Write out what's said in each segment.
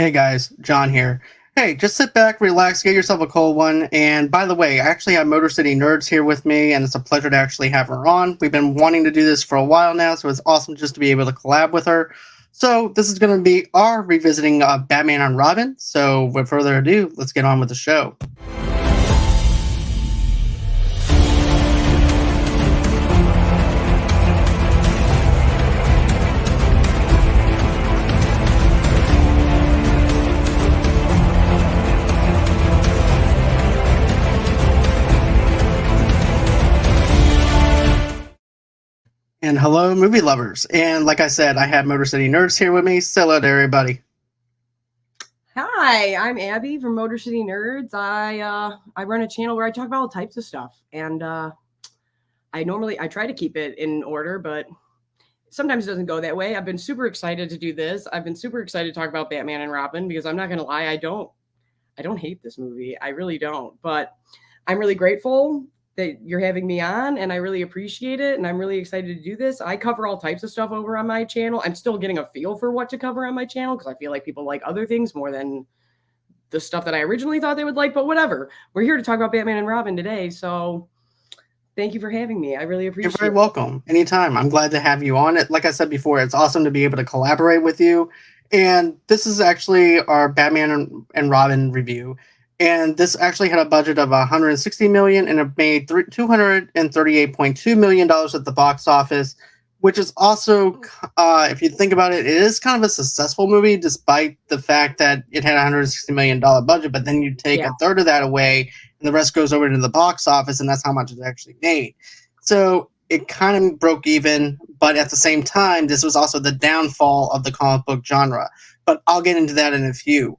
Hey guys, John here. Hey, just sit back, relax, get yourself a cold one. And by the way, I actually have Motor City Nerds here with me, and it's a pleasure to actually have her on. We've been wanting to do this for a while now, so it's awesome just to be able to collab with her. So this is going to be our revisiting Batman and Robin. So with further ado, let's get on with the show. And hello, movie lovers. And like I said, I have Motor City Nerds here with me. Say hello to everybody. Hi, I'm Abby from Motor City Nerds. I run a channel where I talk about all types of stuff, and I try to keep it in order, but sometimes it doesn't go that way. I've been super excited to do this. I've been super excited to talk about Batman and Robin because I'm not gonna lie, I don't hate this movie. I really don't, but I'm really grateful that you're having me on, and I really appreciate it, and I'm really excited to do this. I cover all types of stuff over on my channel. I'm still getting a feel for what to cover on my channel because I feel like people like other things more than the stuff that I originally thought they would like, but whatever. We're here to talk about Batman and Robin today, so thank you for having me. I really appreciate it. You're very welcome. Anytime. I'm glad to have you on it. Like I said before, it's awesome to be able to collaborate with you. And this is actually our Batman and Robin review. And this actually had a budget of $160 million, and it made $238.2 million at the box office, which is also, if you think about it, it is kind of a successful movie, despite the fact that it had a $160 million budget. But then you take a third of that away, and the rest goes over to the box office, and that's how much it actually made. So it kind of broke even, but at the same time, this was also the downfall of the comic book genre. But I'll get into that in a few.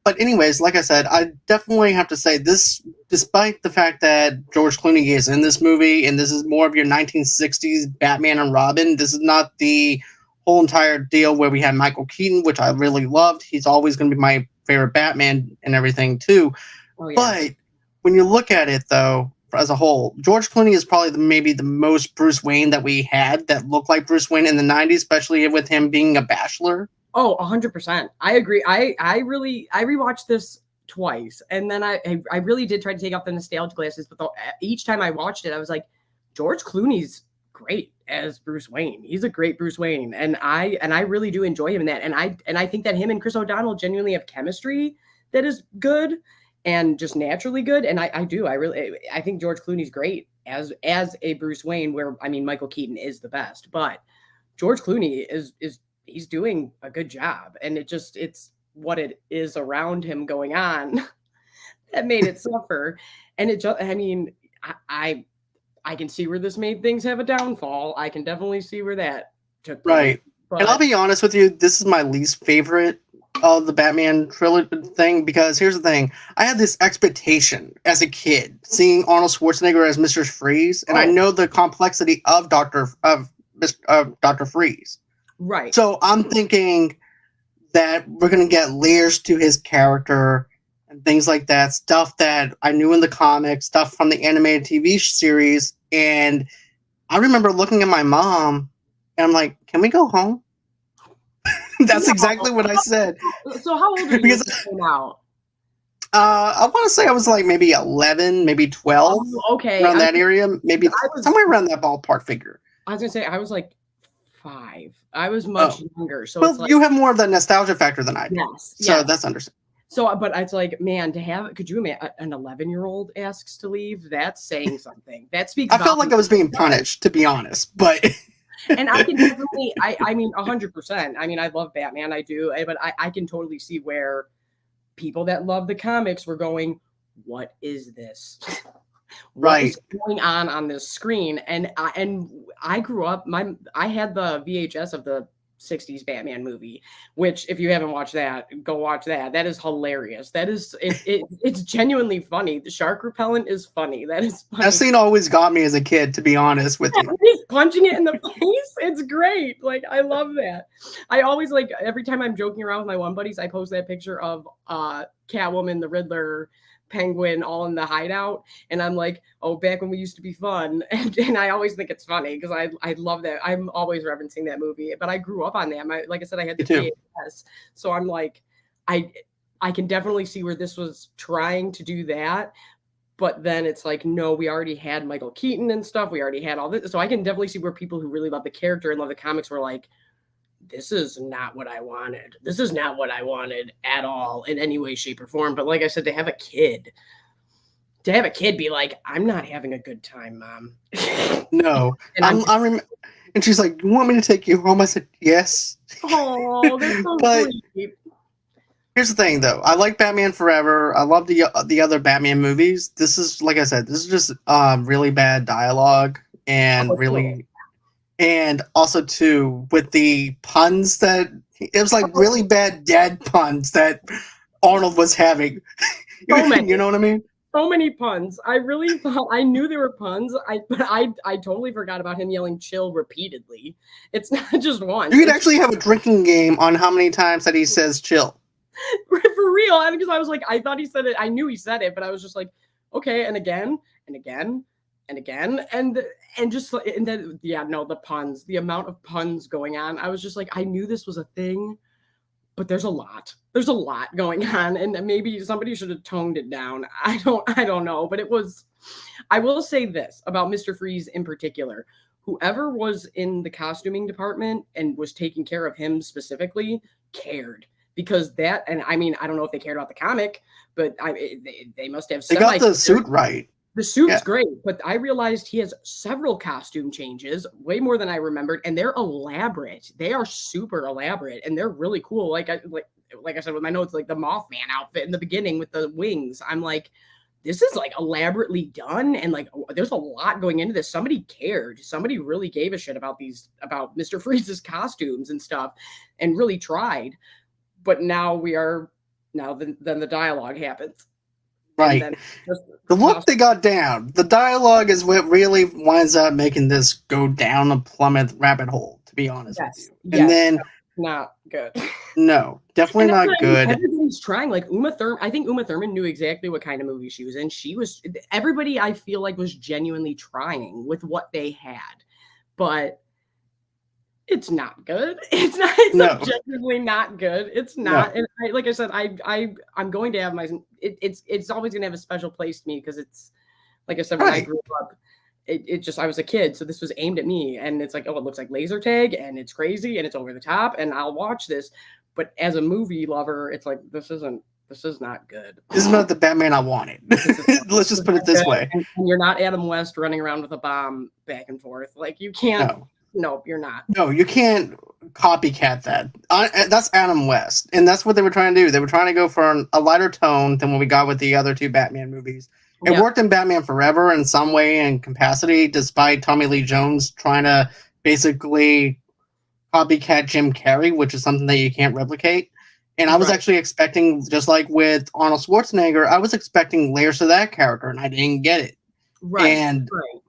But anyways, like I said, I definitely have to say this, despite the fact that George Clooney is in this movie, and this is more of your 1960s Batman and Robin, this is not the whole entire deal where we had Michael Keaton, which I really loved. He's always going to be my favorite Batman and everything too. Oh, yeah. But when you look at it, though, as a whole, George Clooney is probably maybe the most Bruce Wayne that we had that looked like Bruce Wayne in the 90s, especially with him being a bachelor. Oh, 100%. I agree. I rewatched this twice, and then I really did try to take off the nostalgia glasses, but each time I watched it, I was like, George Clooney's great as Bruce Wayne. He's a great Bruce Wayne, and I really do enjoy him in that. And I think that him and Chris O'Donnell genuinely have chemistry that is good and just naturally good. And I think George Clooney's great as a Bruce Wayne, where I mean Michael Keaton is the best, but George Clooney is he's doing a good job, and it's what it is around him going on that made it suffer. And I can see where this made things have a downfall. I can definitely see where that took place. Right. But, and I'll be honest with you, this is my least favorite of the Batman trilogy thing, because here's the thing. I had this expectation as a kid seeing Arnold Schwarzenegger as Mr. Freeze, and I know the complexity of Dr. Freeze. Right. So I'm thinking that we're going to get layers to his character and things like that, stuff that I knew in the comics, stuff from the animated TV series. And I remember looking at my mom, and I'm like, can we go home? That's exactly what I said. So how old are you now? I want to say I was like maybe 11, maybe 12. Oh, okay. Around that area. Maybe somewhere around that ballpark figure. I was going to say, I was like 5. I was much younger. So well, you have more of the nostalgia factor than I do. Yes. So that's understandable. So, but it's like, man, could you imagine an 11-year-old asks to leave? That's saying something. That speaks. I felt like I was being punished, to be honest, but. And I can definitely, I mean, 100%. I mean, I love Batman. I do. But I can totally see where people that love the comics were going, what is this? What is going on this screen? And I grew up, I had the VHS of the 60s Batman movie, which if you haven't watched that, go watch that. That is hilarious. That is, it's genuinely funny. The shark repellent is funny. That is funny. That scene always got me as a kid, to be honest with you. He's punching it in the face. It's great. Like, I love that. I always like, every time I'm joking around with my one buddies, I post that picture of Catwoman, the Riddler, Penguin all in the hideout, and I'm like, oh, back when we used to be fun. And I always think it's funny because I love that. I'm always referencing that movie, but I grew up on that. Like I said, I had the VHS, so I'm like, I can definitely see where this was trying to do that, but then it's like, no, we already had Michael Keaton and stuff. We already had all this. So I can definitely see where people who really love the character and love the comics were like, this is not what I wanted. This is not what I wanted at all in any way, shape, or form. But like I said, to have a kid be like, I'm not having a good time, Mom. No, and and she's like, "You want me to take you home?" I said, "Yes." Oh, that's so But sweet. here's the thing, though. I like Batman Forever. I love the other Batman movies. This is, like I said, this is just really bad dialogue and Cool. and also too with the puns that it was like really bad dad puns that Arnold was having. So many. You know what I mean? So many puns. I really thought I knew there were puns. But I totally forgot about him yelling "chill" repeatedly. It's not just once. You could actually have a drinking game on how many times that he says "chill." For real. Because I was like, I thought he said it. I knew he said it, but I was just like, okay, and again, and again, and again, and just and then the puns, the amount of puns going on. I was just like, I knew this was a thing, but there's a lot. There's a lot going on, and maybe somebody should have toned it down. I don't know, but it was. I will say this about Mr. Freeze in particular. Whoever was in the costuming department and was taking care of him specifically cared, because that, and I mean, I don't know if they cared about the comic, but they must have. They got the suit right. The suit's great, but I realized he has several costume changes, way more than I remembered, and they're elaborate. They are super elaborate, and they're really cool. Like I said with my notes, like the Mothman outfit in the beginning with the wings. I'm like, this is like elaborately done, and like there's a lot going into this. Somebody cared. Somebody really gave a shit about Mr. Freeze's costumes and stuff, and really tried. But now then the dialogue happens. Right. The look they got down. The dialogue is what really winds up making this go down a plummet rabbit hole, to be honest with you. And then not good. No, definitely not good. Everybody's trying. Like Uma Thurman, I think Uma Thurman knew exactly what kind of movie she was in. Everybody I feel like was genuinely trying with what they had. But it's not good. It's objectively not good. It's not. No. And like I said, I'm going to have it's always going to have a special place to me, because it's, like I said, when I grew up, I was a kid, so this was aimed at me, and it's like, oh, it looks like laser tag, and it's crazy, and it's over the top, and I'll watch this. But as a movie lover, it's like, this is not good. This is not the Batman I wanted. Let's just put it this way. And you're not Adam West running around with a bomb back and forth. Like, you can't. No, you're not. No, you can't copycat that. That's Adam West, and that's what they were trying to do. They were trying to go for a lighter tone than what we got with the other two Batman movies. It worked in Batman Forever in some way and capacity, despite Tommy Lee Jones trying to basically copycat Jim Carrey, which is something that you can't replicate. And I was actually expecting, just like with Arnold Schwarzenegger, I was expecting layers to that character, and I didn't get it.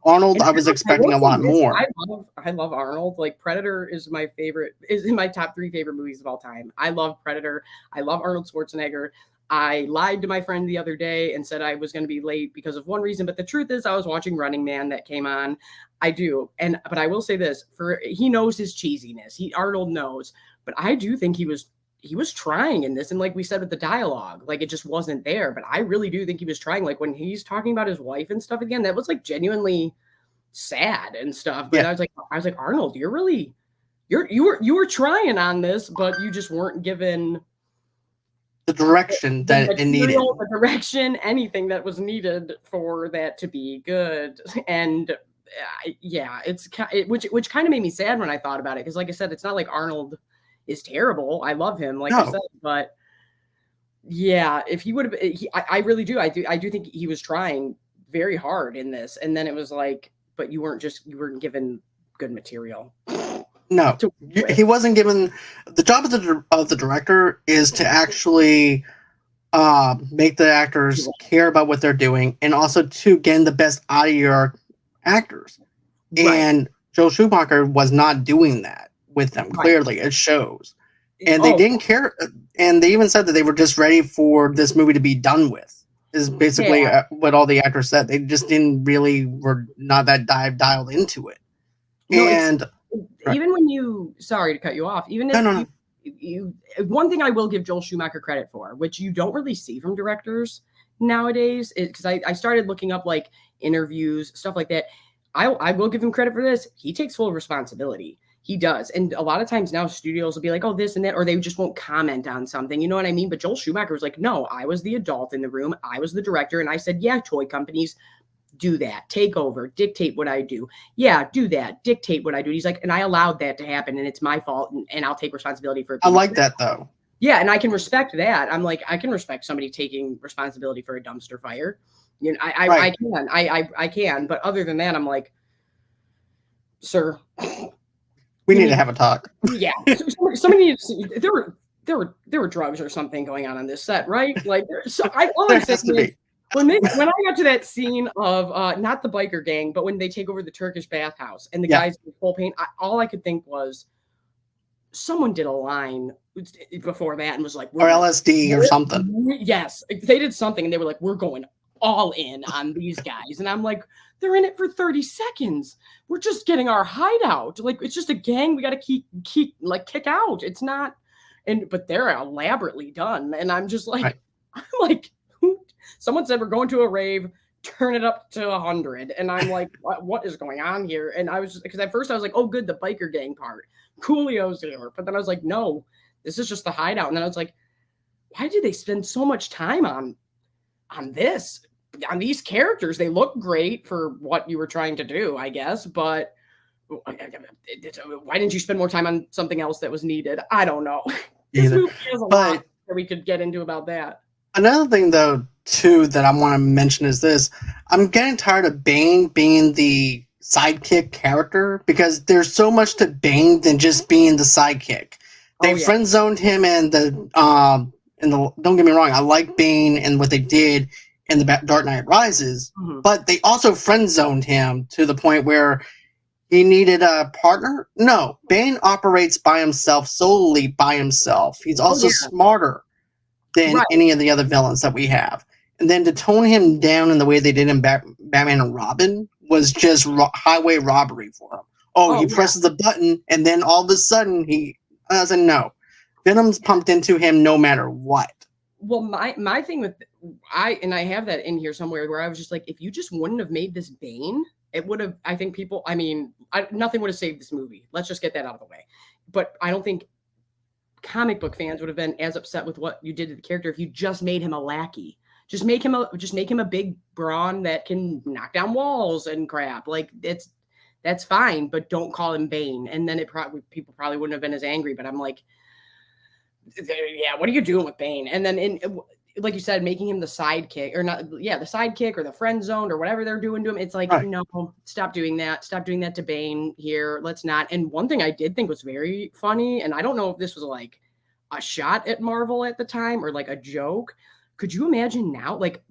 Arnold, I was expecting a lot more. I love Arnold. Like, Predator is in my top 3 favorite movies of all time. I love Predator. I love Arnold Schwarzenegger. I lied to my friend the other day and said I was going to be late because of one reason, but the truth is I was watching Running Man that came on. I do. But I will say this, he knows his cheesiness. Arnold knows, but I do think he was trying in this. And like we said with the dialogue, like it just wasn't there. But I really do think he was trying. Like when he's talking about his wife and stuff again, that was like genuinely sad and stuff. But I was like, Arnold, you were trying on this, but you just weren't given the direction that it needed. The direction, anything that was needed for that to be good. And which kind of made me sad when I thought about it. Because like I said, it's not like Arnold is terrible. I love him, like I said, but if he would have, I really do. I do think he was trying very hard in this, and then it was like, but you weren't given good material. No, he wasn't given the job of the director is to actually make the actors care about what they're doing, and also to get the best out of your actors. And Joel Schumacher was not doing that with them. Clearly, it shows. And they didn't care. And they even said that they were just ready for this movie to be done with, is basically what all the actors said. They just were not that dialed into it. No, even when sorry to cut you off, even if one thing I will give Joel Schumacher credit for, which you don't really see from directors nowadays, is because I started looking up like interviews, stuff like that. I will give him credit for this. He takes full responsibility. He does. And a lot of times now studios will be like, oh, this and that, or they just won't comment on something. You know what I mean? But Joel Schumacher was like, no, I was the adult in the room. I was the director. And I said, yeah, toy companies, do that. Take over. Dictate what I do. Yeah, do that. Dictate what I do. He's like, and I allowed that to happen. And it's my fault. And I'll take responsibility for it. I like that, though. Yeah, and I can respect that. I'm like, I can respect somebody taking responsibility for a dumpster fire. You know, I can. I can. But other than that, I'm like, sir, we need to have a talk. Yeah, somebody needs to, there were drugs or something going on this set, right? Like, all I'm saying is, when I got to that scene of not the biker gang, but when they take over the Turkish bathhouse and the guys in full paint, all I could think was someone did a line before that and was like, or LSD or something. Yes, they did something and they were like, we're going all in on these guys. And I'm like, they're in it for 30 seconds. We're just getting our hideout. Like, it's just a gang we got to kick out. It's not, but they're elaborately done. And I'm just like, I'm like, someone said we're going to a rave, turn it up to 100. And I'm like, what is going on here? And I was just, because at first I was like, oh, good, the biker gang part. Coolio's there. But then I was like, no, this is just the hideout. And then I was like, why did they spend so much time on this? On these characters? They look great for what you were trying to do, I guess, but why didn't you spend more time on something else that was needed? I don't know. This movie has a lot that we could get into about that. Another thing, though, too, that I want to mention is this. I'm getting tired of Bane being the sidekick character because there's so much to Bane than just being the sidekick. They friend zoned him in the don't get me wrong, I like Bane and what they did in the Dark Knight Rises, but they also friend zoned him to the point where he needed a partner. No, Bane operates by himself, solely by himself. He's also smarter than any of the other villains that we have. And then to tone him down in the way they did in Batman and Robin was just highway robbery for him. He presses the button, and then all of a sudden he doesn't know. Venom's pumped into him no matter what. Well, my thing with I have that in here somewhere where I was just like, if you just wouldn't have made this Bane, it would have, I think people, nothing would have saved this movie. Let's just get that out of the way. But I don't think comic book fans would have been as upset with what you did to the character if you just made him a lackey. Just make him a big brawn that can knock down walls and crap. Like, that's fine, but don't call him Bane. And then people probably wouldn't have been as angry. But I'm like, yeah, what are you doing with Bane? And then like you said, making him the sidekick the sidekick or the friend zone or whatever they're doing to him. It's like, no, stop doing that. Stop doing that to Bane here. Let's not. And one thing I did think was very funny, and I don't know if this was like a shot at Marvel at the time or like a joke. Could you imagine now? Like,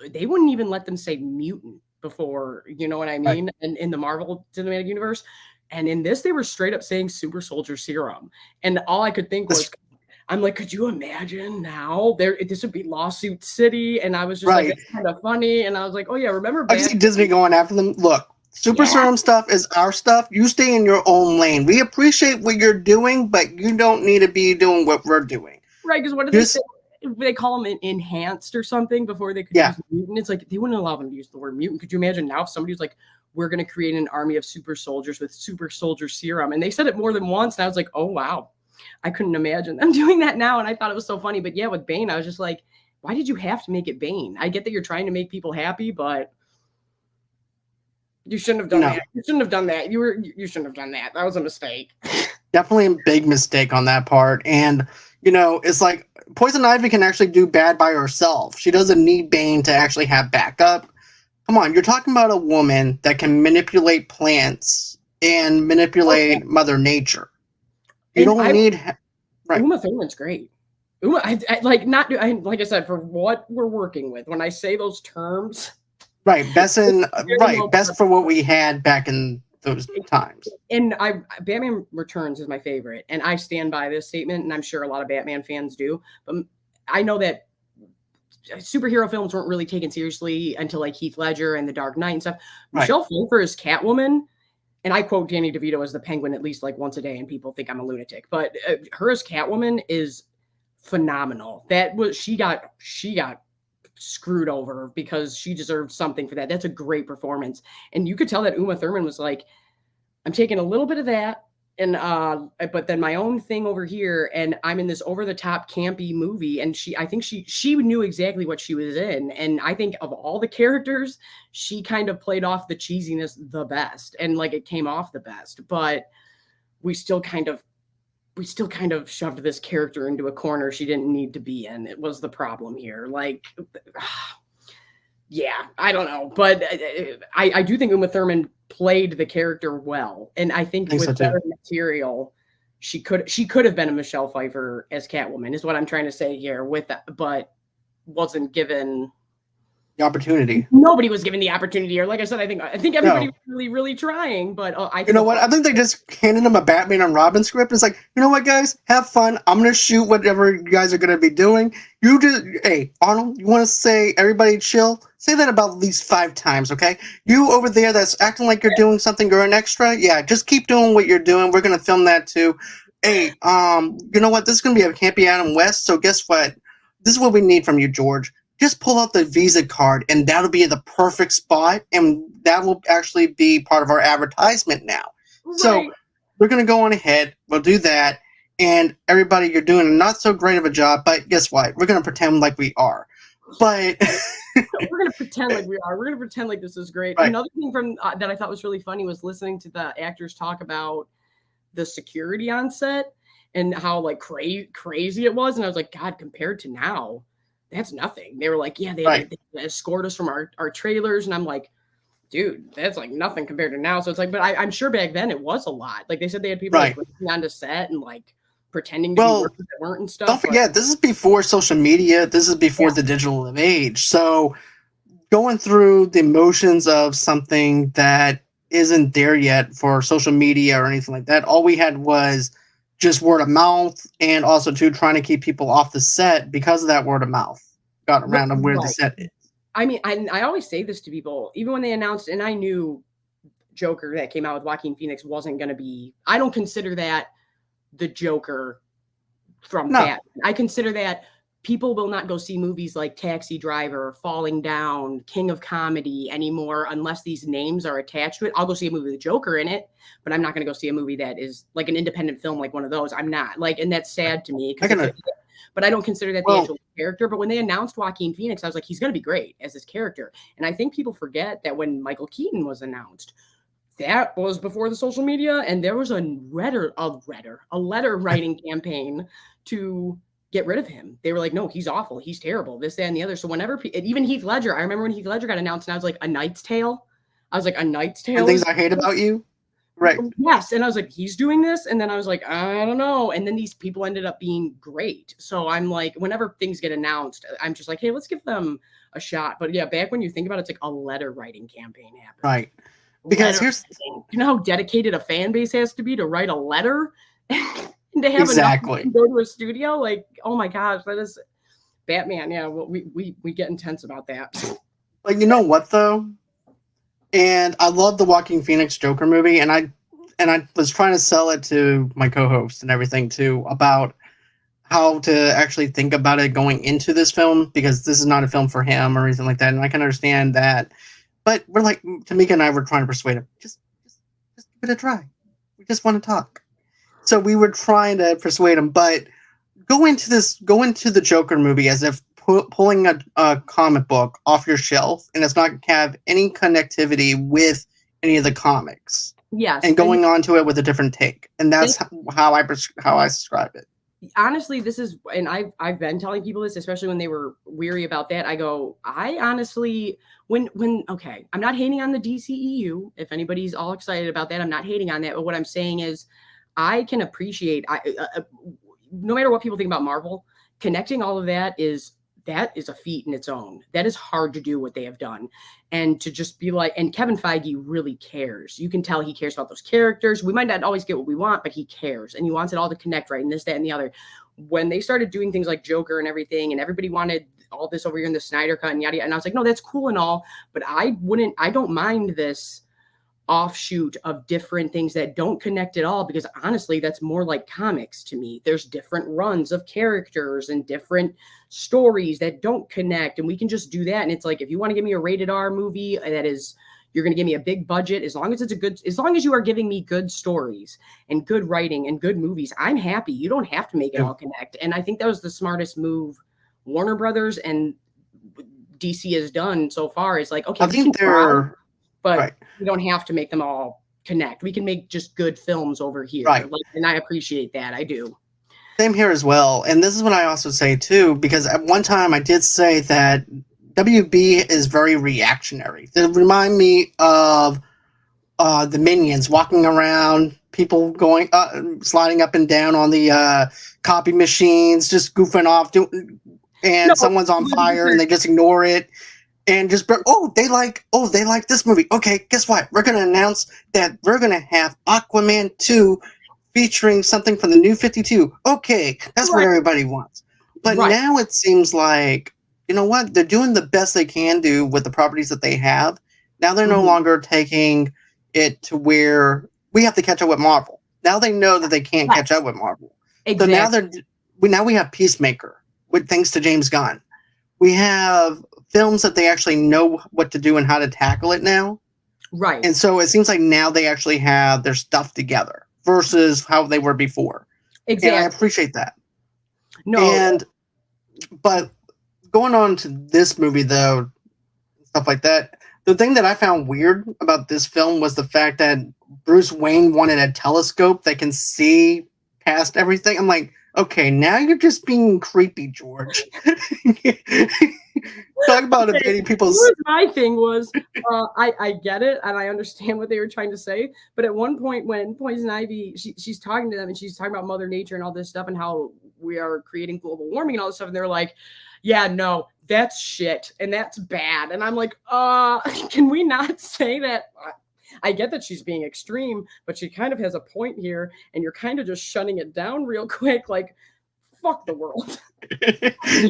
they wouldn't even let them say mutant before, you know what I mean? And in the Marvel Cinematic Universe. And in this, they were straight up saying super soldier serum. And all I could think was, I'm like, could you imagine now? This would be lawsuit city. And I was just like, that's kind of funny. And I was like, oh yeah, remember? I see Disney going after them. Look, super serum stuff is our stuff. You stay in your own lane. We appreciate what you're doing, but you don't need to be doing what we're doing. Right? Because what did they say? They call them enhanced or something before they could use mutant. It's like they wouldn't allow them to use the word mutant. Could you imagine now if somebody was like, we're going to create an army of super soldiers with super soldier serum? And they said it more than once. And I was like, oh, wow. I couldn't imagine them doing that now. And I thought it was so funny. But yeah, with Bane, I was just like, why did you have to make it Bane? I get that you're trying to make people happy, but you shouldn't have done that. You shouldn't have done that. You shouldn't have done that. That was a mistake. Definitely a big mistake on that part. And, it's like Poison Ivy can actually do bad by herself. She doesn't need Bane to actually have backup. Come on, you're talking about a woman that can manipulate plants and manipulate Mother Nature. You don't need... Uma Thurman's great. Uma, like I said, for what we're working with, when I say those terms... best for what we had back in those times. And Batman Returns is my favorite, and I stand by this statement, and I'm sure a lot of Batman fans do. But I know that superhero films weren't really taken seriously until like Heath Ledger and The Dark Knight and stuff. Michelle Pfeiffer as Catwoman, and I quote Danny DeVito as the Penguin at least like once a day, and people think I'm a lunatic. But her as Catwoman is phenomenal. That was she got screwed over because she deserved something for that. That's a great performance, and you could tell that Uma Thurman was like, I'm taking a little bit of that, and but then my own thing over here, and I'm in this over the top campy movie. And I think she knew exactly what she was in, and I think of all the characters, she kind of played off the cheesiness the best, and like it came off the best. But we still kind of shoved this character into a corner she didn't need to be in. It was the problem here. Like, yeah, I don't know, but I do think Uma Thurman played the character well, and I think with better material, she could have been a Michelle Pfeiffer as Catwoman, is what I'm trying to say here. With that, but wasn't given the opportunity. Nobody was given the opportunity, or like I said, I think everybody was really trying, but you know what? I think they just handed him a Batman and Robin script. It's like, you know what, guys, have fun. I'm gonna shoot whatever you guys are gonna be doing. You just, hey, Arnold, you want to say everybody chill? Say that about at least 5 times, okay? You over there that's acting like you're doing something, you're an extra. Yeah, just keep doing what you're doing. We're gonna film that too. Hey, you know what? This is gonna be a campy Adam West. So guess what? This is what we need from you, George. Just pull out the Visa card, and that'll be the perfect spot, and that will actually be part of our advertisement now. Right. So we're going to go on ahead. We'll do that, and everybody, you're doing not so great of a job, but guess what? We're going to pretend like we are. But we're going to pretend like we are. We're going to pretend like this is great. Right. Another thing from that I thought was really funny was listening to the actors talk about the security on set and how like crazy it was, and I was like, God, compared to now, that's nothing. They were like, yeah, they escort us from our trailers. And I'm like, dude, that's like nothing compared to now. So it's like, but I'm sure back then it was a lot. Like they said they had people like working on the set and like pretending to be workers that weren't and stuff. Don't forget, this is before social media. This is before the digital age. So going through the motions of something that isn't there yet for social media or anything like that, all we had was just word of mouth, and also too trying to keep people off the set because of that word of mouth got around of where the set is. I mean, I always say this to people, even when they announced, and I knew Joker that came out with Joaquin Phoenix wasn't going to be, I don't consider that the Joker from Batman. I consider that people will not go see movies like Taxi Driver, Falling Down, King of Comedy anymore unless these names are attached to it. I'll go see a movie with Joker in it, but I'm not going to go see a movie that is like an independent film like one of those. I'm not. Like, and that's sad to me. But I don't consider that the actual character. But when they announced Joaquin Phoenix, I was like, he's going to be great as this character. And I think people forget that when Michael Keaton was announced, that was before the social media, and there was a letter writing campaign to get rid of him. They were like, no, he's awful. He's terrible. This, that, and the other. So whenever, even Heath Ledger, I remember when Heath Ledger got announced and I was like, A Knight's Tale. I was like, A Knight's Tale. And Things I Hate About You. Right. Yes. And I was like, he's doing this. And then I was like, I don't know. And then these people ended up being great. So I'm like, whenever things get announced, I'm just like, hey, let's give them a shot. But yeah, back when you think about it, it's like a letter writing campaign happened. Right. Because you know how dedicated a fan base has to be to write a letter? And to have enough to go to a studio, like, oh my gosh, that is Batman. Yeah, well, we get intense about that. But you know what though? And I love the Joaquin Phoenix Joker movie, and I was trying to sell it to my co-host and everything too about how to actually think about it going into this film, because this is not a film for him or anything like that, and I can understand that. But we're like, Tamika and I were trying to persuade him, just give it a try. We just want to talk. So we were trying to persuade him, but go into the Joker movie as if pulling a comic book off your shelf, and it's not have any connectivity with any of the comics. Yes, and going on to it with a different take, and that's how I describe it. Honestly, this is, and I've been telling people this, especially when they were weary about that. I go, I honestly, okay, I'm not hating on the DCEU. If anybody's all excited about that, I'm not hating on that. But what I'm saying is, I can appreciate, no matter what people think about Marvel, connecting all of that is a feat in its own. That is hard to do what they have done. And to just be like, and Kevin Feige really cares. You can tell he cares about those characters. We might not always get what we want, but he cares. And he wants it all to connect, right? And this, that, and the other. When they started doing things like Joker and everything, and everybody wanted all this over here in the Snyder Cut and yada, yada. And I was like, no, that's cool and all, but I don't mind this offshoot of different things that don't connect at all, because honestly that's more like comics to me. There's different runs of characters and different stories that don't connect, and we can just do that. And it's like, if you want to give me a rated R movie that is, you're going to give me a big budget, as long as it's a good, as long as you are giving me good stories and good writing and good movies, I'm happy. You don't have to make it all connect. And I think that was the smartest move Warner Brothers and DC has done so far, is like, okay, I think they're but right. we don't have to make them all connect. We can make just good films over here. Right. Like, and I appreciate that. I do. Same here as well. And this is what I also say too, because at one time I did say that WB is very reactionary. They remind me of the Minions walking around, people going sliding up and down on the copy machines, just goofing off, someone's on fire and they just ignore it. And just they like this movie. Okay, guess what? We're gonna announce that we're gonna have Aquaman 2 featuring something from the New 52. Okay, that's what everybody wants. But now it seems like, you know what? They're doing the best they can do with the properties that they have. Now they're no longer taking it to where we have to catch up with Marvel. Now they know that they can't catch up with Marvel. Exactly. So now we have Peacemaker, with thanks to James Gunn. We have films that they actually know what to do and how to tackle it now. Right. And so it seems like now they actually have their stuff together versus how they were before. Exactly. And I appreciate that. No. But going on to this movie though, stuff like that, the thing that I found weird about this film was the fact that Bruce Wayne wanted a telescope that can see past everything. I'm like, okay, now you're just being creepy, George. Talk about evading people's... My thing was, I get it, and I understand what they were trying to say, but at one point when Poison Ivy, she's talking to them, and she's talking about Mother Nature and all this stuff, and how we are creating global warming and all this stuff, and they're like, yeah, no, that's shit, and that's bad. And I'm like, can we not say that? I get that she's being extreme, but she kind of has a point here, and you're kind of just shutting it down real quick, like, fuck the world.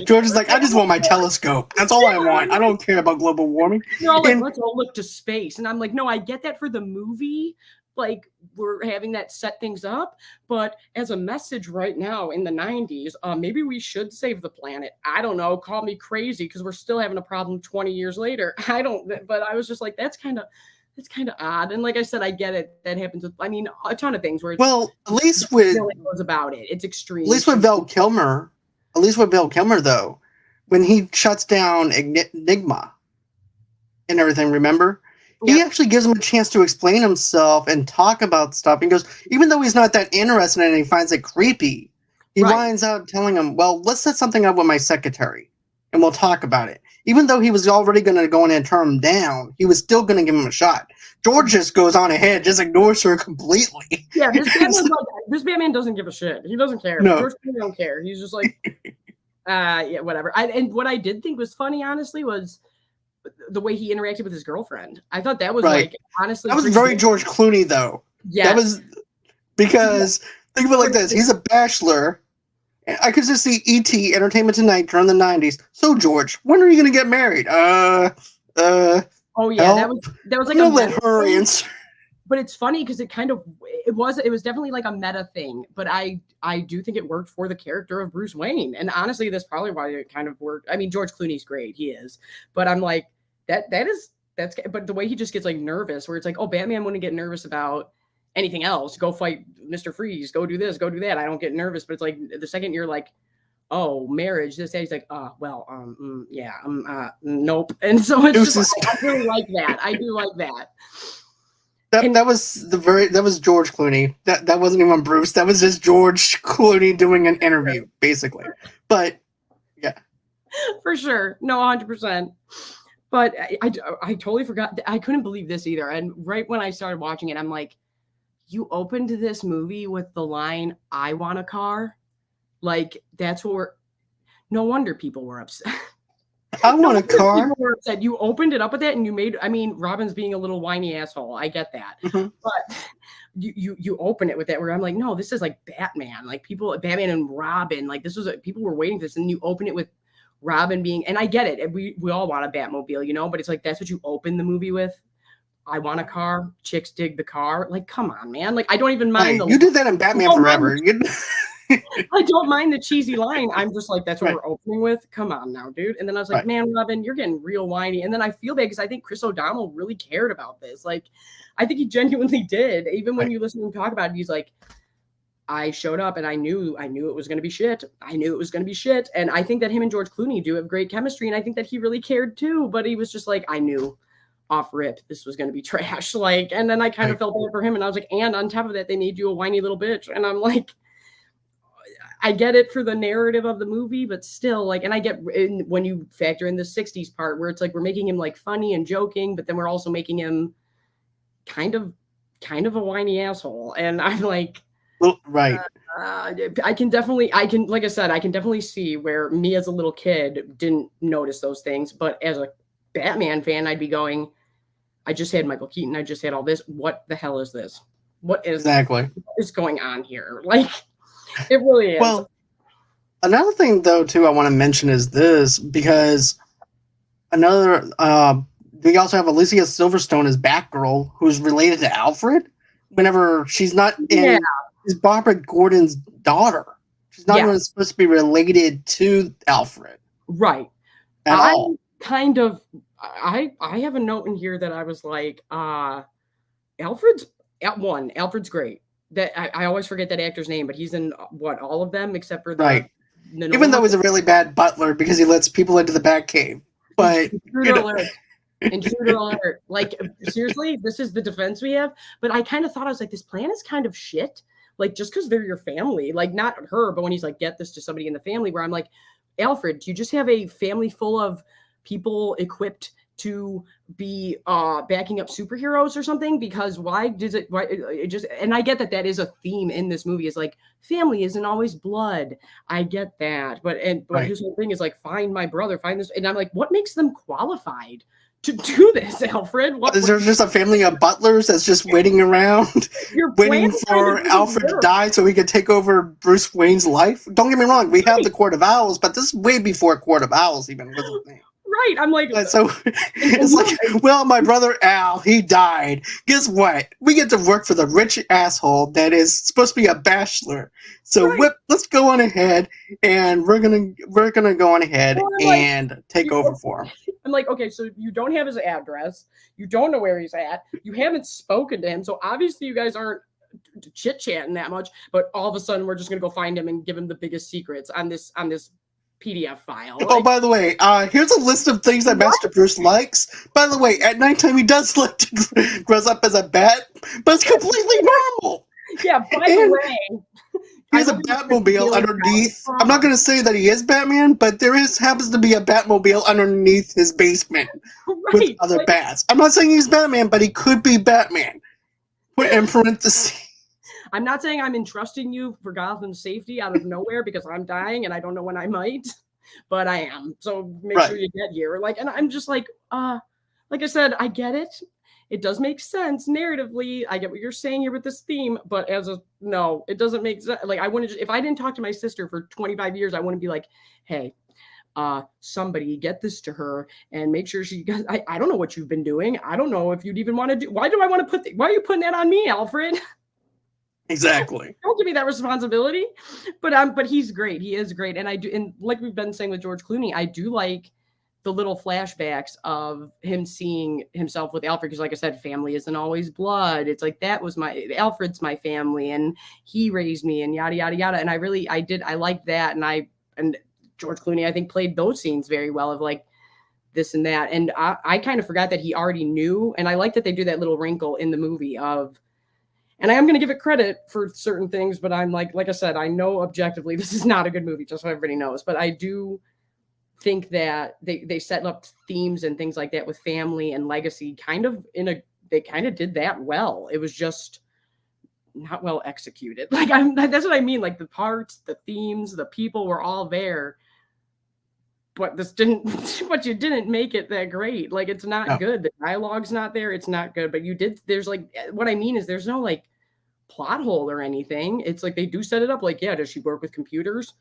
George is like, I just want my telescope. That's all I want. I don't care about global warming. They're all like, let's all look to space. And I'm like, no, I get that for the movie. Like, we're having that set things up. But as a message right now in the 90s, maybe we should save the planet. I don't know. Call me crazy because we're still having a problem 20 years later. But I was just like, that's kind of odd. And like I said, I get it. That happens with, I mean, a ton of things where it's, at least with was about it. It's extreme. At least with Val Kilmer, though, when he shuts down Enigma and everything, remember? He actually gives him a chance to explain himself and talk about stuff. He goes, even though he's not that interested in it, he finds it creepy. He winds up telling him, well, let's set something up with my secretary and we'll talk about it. Even though he was already going to go in and turn him down, he was still going to give him a shot. George just goes on ahead, just ignores her completely. Yeah, this Batman doesn't give a shit. He doesn't care. No. George Clooney don't care. He's just like, yeah, whatever. And what I did think was funny, honestly, was the way he interacted with his girlfriend. I thought that was like, honestly, that was very George Clooney, though. Yeah, that was because think of it like this: he's a bachelor. I could just see E.T. Entertainment Tonight during the 90s. So, George, when are you going to get married? Oh yeah, that was like let her answer. But it's funny because it was definitely like a meta thing. But I do think it worked for the character of Bruce Wayne. And honestly, that's probably why it kind of worked. I mean, George Clooney's great, he is. But I'm like, that's but the way he just gets like nervous, where it's like, oh, Batman wouldn't get nervous about anything else. Go fight Mr. Freeze, go do this, go do that. I don't get nervous. But it's like the second you're like, oh, marriage, this, he's like, nope. And so it's just, I really like that. I do like that. That was George Clooney. That wasn't even Bruce. That was just George Clooney doing an interview, basically. But yeah, for sure, no, 100%. But I totally forgot. I couldn't believe this either. And right when I started watching it, I'm like, you opened this movie with the line, "I want a car." Like, that's what no wonder people were upset. I want a car. People were upset. You opened it up with that and you made, I mean, Robin's being a little whiny asshole. I get that. Mm-hmm. But you open it with that where I'm like, no, this is like Batman. Like Batman and Robin, like this was, people were waiting for this. And you open it with Robin being, and I get it. We all want a Batmobile, but it's like, that's what you open the movie with. I want a car. Chicks dig the car. Like, come on, man. Like, I don't even mind Hey, you did that in Batman Forever. I don't mind the cheesy line. I'm just like, that's what Right. we're opening with. Come on now, dude. And then I was like, Right. man, Robin, you're getting real whiny. And then I feel bad because I think Chris O'Donnell really cared about this. Like, I think he genuinely did. Even when Right. you listen to him talk about it, he's like, I showed up and I knew it was going to be shit. I knew it was going to be shit. And I think that him and George Clooney do have great chemistry. And I think that he really cared too. But he was just like, I knew off rip this was going to be trash. Like, and then I kind of felt bad for him. And I was like, and on top of that, they made you a whiny little bitch. And I'm like, I get it for the narrative of the movie, but still, like, and I get when you factor in the 60s part where it's like we're making him like funny and joking, but then we're also making him kind of a whiny asshole. And I'm like, well, right. I can like I said, I can definitely see where me as a little kid didn't notice those things, but as a Batman fan, I'd be going, I just had Michael Keaton, I just had all this. What the hell is this? What is going on here? Like, it really is. Well, another thing though too I want to mention is this, because another we also have Alicia Silverstone as Batgirl, who's related to Alfred. Whenever she's not in, is Barbara Gordon's daughter. She's not even supposed to be related to Alfred, right? At all. Kind of. I have a note in here that I was like, Alfred's great. That I always forget that actor's name, but he's in all of them except for the Even though he's a really bad butler because he lets people into the Batcave. But Intruder alert. Like, seriously, this is the defense we have. But I kind of thought, I was like, this plan is kind of shit. Like, just because they're your family, like not her, but when he's like, get this to somebody in the family, where I'm like, Alfred, do you just have a family full of people equipped to be backing up superheroes or something? Because why it just, and I get that is a theme in this movie, is like family isn't always blood. I get that, but his whole thing is like, find my brother, find this, and I'm like, what makes them qualified to do this, Alfred? Is there just a family of butlers that's just waiting around, waiting for Alfred to die so he can take over Bruce Wayne's life? Don't get me wrong, we have the Court of Owls, but this is way before Court of Owls even was a thing. Right, I'm like, so it's like, well, my brother Al, he died. Guess what? We get to work for the rich asshole that is supposed to be a bachelor. So let's go on ahead, and we're gonna go on ahead and take over for him. I'm like, okay, so you don't have his address, you don't know where he's at, you haven't spoken to him, so obviously you guys aren't chit-chatting that much. But all of a sudden, we're just gonna go find him and give him the biggest secrets on this PDF file. Oh, by the way, here's a list of things that Master Bruce likes. By the way, at nighttime he does like to dress up as a bat, but it's completely normal. Yeah, by the way, he has a Batmobile underneath. I'm not going to say that he is Batman, but happens to be a Batmobile underneath his basement with other bats. I'm not saying he's Batman, but he could be Batman. Put in parentheses. I'm not saying I'm entrusting you for Gotham's safety out of nowhere because I'm dying and I don't know when I might, but I am. So make sure you get here. Like, and I'm just like I said, I get it. It does make sense narratively. I get what you're saying here with this theme, but no, it doesn't make sense. Like, I wouldn't if I didn't talk to my sister for 25 years, I wouldn't be like, hey, somebody get this to her and make sure I don't know what you've been doing. I don't know if you'd even want to do. Why do I want to why are you putting that on me, Alfred? Exactly. Don't give me that responsibility. But he's great. He is great. And I do, and like we've been saying with George Clooney, I do like the little flashbacks of him seeing himself with Alfred, because like I said, family isn't always blood. It's like, Alfred's my family and he raised me and yada yada yada. And I liked that. And George Clooney, I think, played those scenes very well, of like this and that. And I kind of forgot that he already knew. And I like that they do that little wrinkle in the movie of, and I am going to give it credit for certain things, but I'm like I said, I know objectively this is not a good movie, just so everybody knows. But I do think that they set up themes and things like that with family and legacy they kind of did that well. It was just not well executed. Like, that's what I mean. Like, the parts, the themes, the people were all there, but you didn't make it that great. Like, it's not good. The dialogue's not there. It's not good. But there's like, what I mean is there's no like plot hole or anything. It's like they do set it up like, yeah, does she work with computers?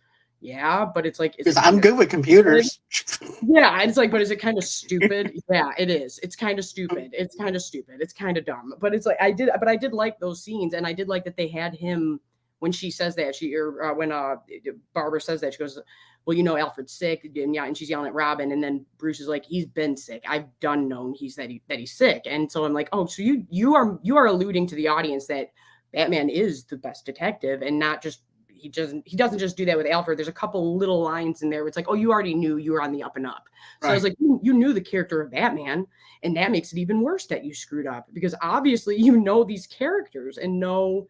Yeah, but it's like, is Because it I'm kind good with computers. yeah, it's like, but is it kind of stupid? Yeah, it is. It's kind of stupid. It's kind of stupid. It's kind of dumb. But it's like I did like those scenes, and I did like that they had him when she says that when Barbara says that, she goes, "Well, you know, Alfred's sick," and yeah, and she's yelling at Robin, and then Bruce is like, "He's been sick. I've done known that he's sick," and so I'm like, "Oh, so you are alluding to the audience that Batman is the best detective, and not just." He doesn't just do that with Alfred. There's a couple little lines in there where it's like, oh, you already knew you were on the up and up. So I was like, you knew the character of Batman, and that makes it even worse that you screwed up, because obviously you know these characters and know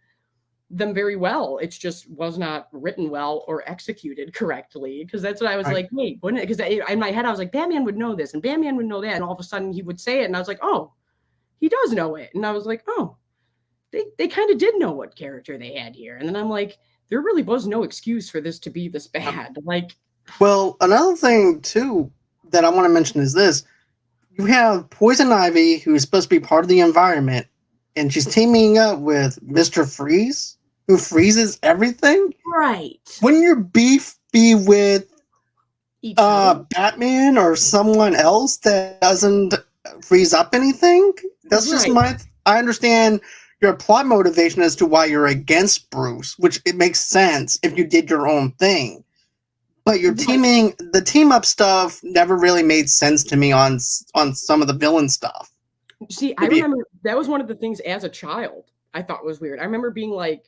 them very well. It's just was not written well or executed correctly. Because that's what I was like, wait, wouldn't it? Because in my head I was like, Batman would know this and Batman would know that, and all of a sudden he would say it, and I was like, oh, he does know it, and I was like, oh, they kind of did know what character they had here, and then I'm like, there really was no excuse for this to be this bad. Like, well, another thing too that I want to mention is this: you have Poison Ivy, who is supposed to be part of the environment, and she's teaming up with Mr. Freeze, who freezes everything. right? Wouldn't your beef be with Each other? Batman or someone else that doesn't freeze up anything? That's just I understand your plot motivation as to why you're against Bruce, which it makes sense if you did your own thing. But your the team up stuff never really made sense to me on some of the villain stuff. See, I remember that was one of the things as a child I thought was weird. I remember being like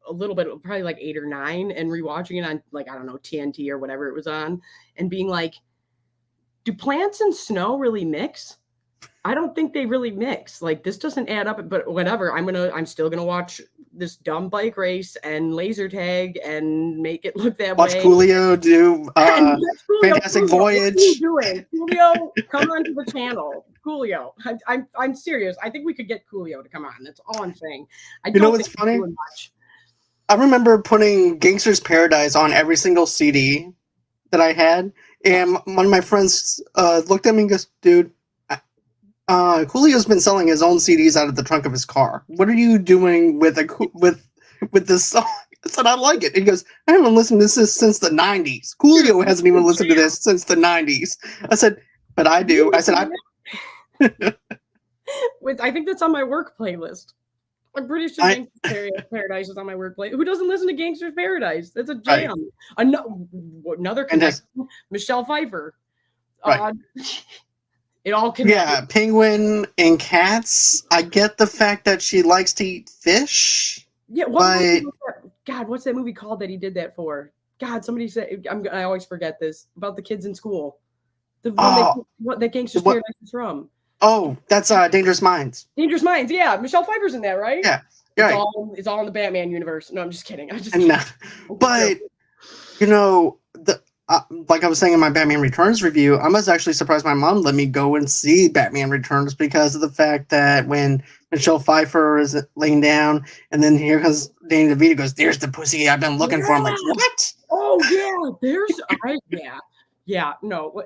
a little bit, probably like 8 or 9, and rewatching it on, like, I don't know, TNT or whatever it was on, and being like, do plants and snow really mix? I don't think they really mix. Like, this doesn't add up, but whatever. I'm still gonna watch this dumb bike race and laser tag and make it look that Watch way. Coolio do Fantastic Voyage. What are you doing? Coolio, come onto the channel. Coolio. I'm serious. I think we could get Coolio to come on. That's all I'm saying. You know what's funny? I remember putting Gangster's Paradise on every single CD that I had, and one of my friends looked at me and goes, dude, Coolio's been selling his own CDs out of the trunk of his car. What are you doing with this song? I said, I like it. He goes, I haven't listened to this since the 90s. Coolio hasn't even listened to this since the 90s. I said, but I do. I said, I think that's on my work playlist. I'm pretty sure Gangster's Paradise is on my work playlist. Who doesn't listen to Gangster's Paradise? That's a jam. Another connection, Michelle Pfeiffer. It all connects. Yeah, Penguin and Cats. I get the fact that she likes to eat fish. Yeah, God, what's that movie called that he did that for? God, somebody said, I always forget this, about the kids in school. The one that Gangster's Paradise is from. Oh, that's Dangerous Minds. Dangerous Minds, yeah. Michelle Pfeiffer's in that, right? Yeah. It's all in the Batman universe. No, I'm just kidding. But you know, like I was saying in my Batman Returns review, I was actually surprised my mom let me go and see Batman Returns because of the fact that when Michelle Pfeiffer is laying down, and then here comes Danny DeVito, goes, "There's the pussy I've been looking for." I'm like, what? Oh yeah. No,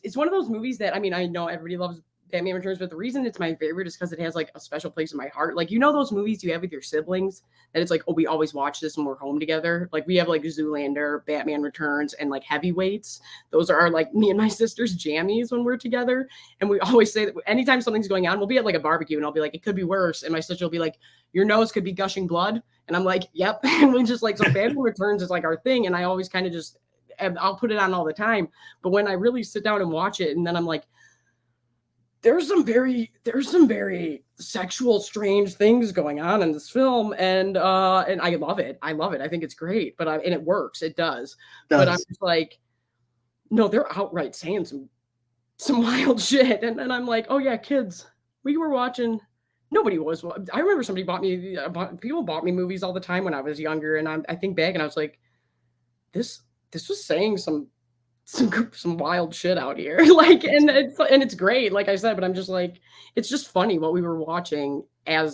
it's one of those movies that, I mean, I know everybody loves Batman Returns, but the reason it's my favorite is because it has like a special place in my heart. Like, you know, those movies you have with your siblings that it's like, oh, we always watch this when we're home together. Like, we have like Zoolander, Batman Returns, and like Heavyweights. Those are like me and my sister's jammies when we're together. And we always say that anytime something's going on, we'll be at like a barbecue and I'll be like, it could be worse. And my sister will be like, your nose could be gushing blood. And I'm like, yep. And we just like, so Batman Returns is like our thing. And I always kind of just, I'll put it on all the time. But when I really sit down and watch it, and then I'm like, there's some very sexual, strange things going on in this film, and I love it. I think it's great, and it works. It does. But I'm just like, no, they're outright saying some wild shit, and I'm like, oh yeah, kids, we were watching. Nobody was. I remember somebody people bought me movies all the time when I was younger, and I think back and I was like, this was saying some wild shit out here. Like, and it's great, like I said, but I'm just like, it's just funny what we were watching and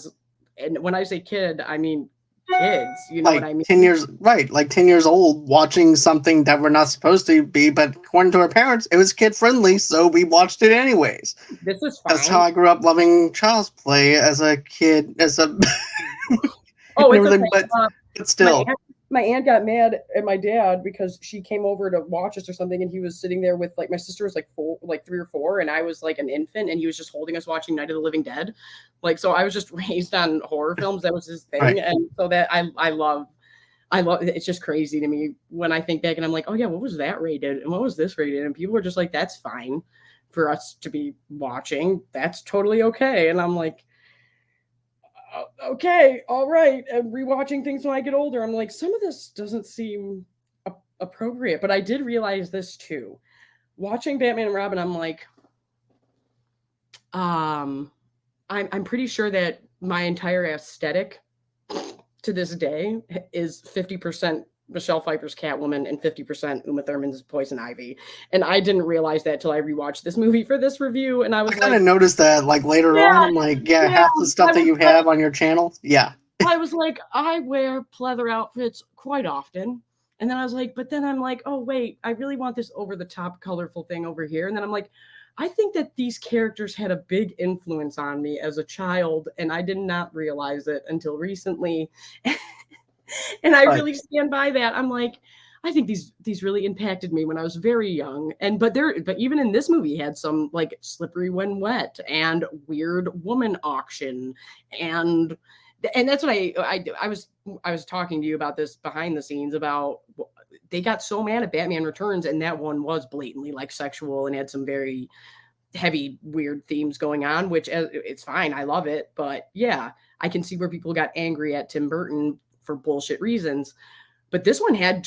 when I say kid, I mean kids, you know, like, what I mean? 10 years, right, like 10 years old, watching something that we're not supposed to be, but according to our parents, it was kid friendly, so we watched it anyways. This is fine. That's how I grew up loving Child's Play as a kid, as a oh, it's okay. but still. my aunt got mad at my dad because she came over to watch us or something, and he was sitting there with like my sister was like four, like 3 or 4, and I was like an infant, and he was just holding us watching Night of the Living Dead. Like, so I was just raised on horror films. That was his thing, Right. and so that I love. It's just crazy to me when I think back, and I'm like, oh yeah, what was that rated, and what was this rated, and people are just like, that's fine for us to be watching. That's totally okay, and I'm like, okay, all right. And rewatching things when I get older, I'm like, some of this doesn't seem appropriate. But I did realize this too. Watching Batman and Robin, I'm like, I'm pretty sure that my entire aesthetic to this day is 50% Michelle Pfeiffer's Catwoman and 50% Uma Thurman's Poison Ivy. And I didn't realize that till I rewatched this movie for this review. And I was I kind like, of noticed that like later on. yeah, I'm like, yeah, yeah. half the stuff that you Like, have on your channel, yeah. I was like, I wear pleather outfits quite often. And then I was like, but then I'm like, oh, wait, I really want this over the top colorful thing over here. And then I'm like, I think that these characters had a big influence on me as a child, and I did not realize it until recently. And I really stand by that. I'm like, I think these really impacted me when I was very young. And but even in this movie had some like Slippery When Wet and Weird Woman Auction, and that's what I was talking to you about this behind the scenes about. They got so mad at Batman Returns, and that one was blatantly like sexual and had some very heavy weird themes going on, which it's fine, I love it, but yeah, I can see where people got angry at Tim Burton for bullshit reasons. But this one had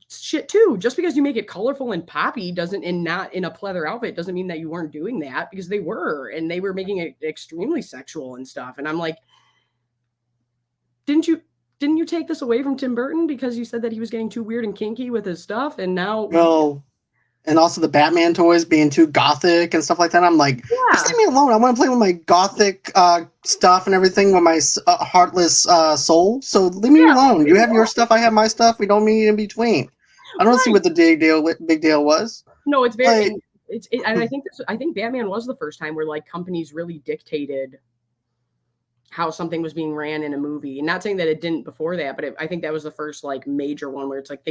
shit too. Just because you make it colorful and poppy doesn't, and not in a pleather outfit, doesn't mean that you weren't doing that, because they were, and they were making it extremely sexual and stuff. And I'm like, didn't you take this away from Tim Burton because you said that he was getting too weird and kinky with his stuff? And now, well, and also the Batman toys being too gothic and stuff like that. I'm like, yeah, just leave me alone. I want to play with my gothic stuff and everything with my heartless soul. So leave me alone. You have your stuff, I have my stuff. We don't meet in between. I don't see what the big deal was. No, it's very. And I think Batman was the first time where like companies really dictated how something was being ran in a movie. And not saying that it didn't before that, but I think that was the first like major one where it's like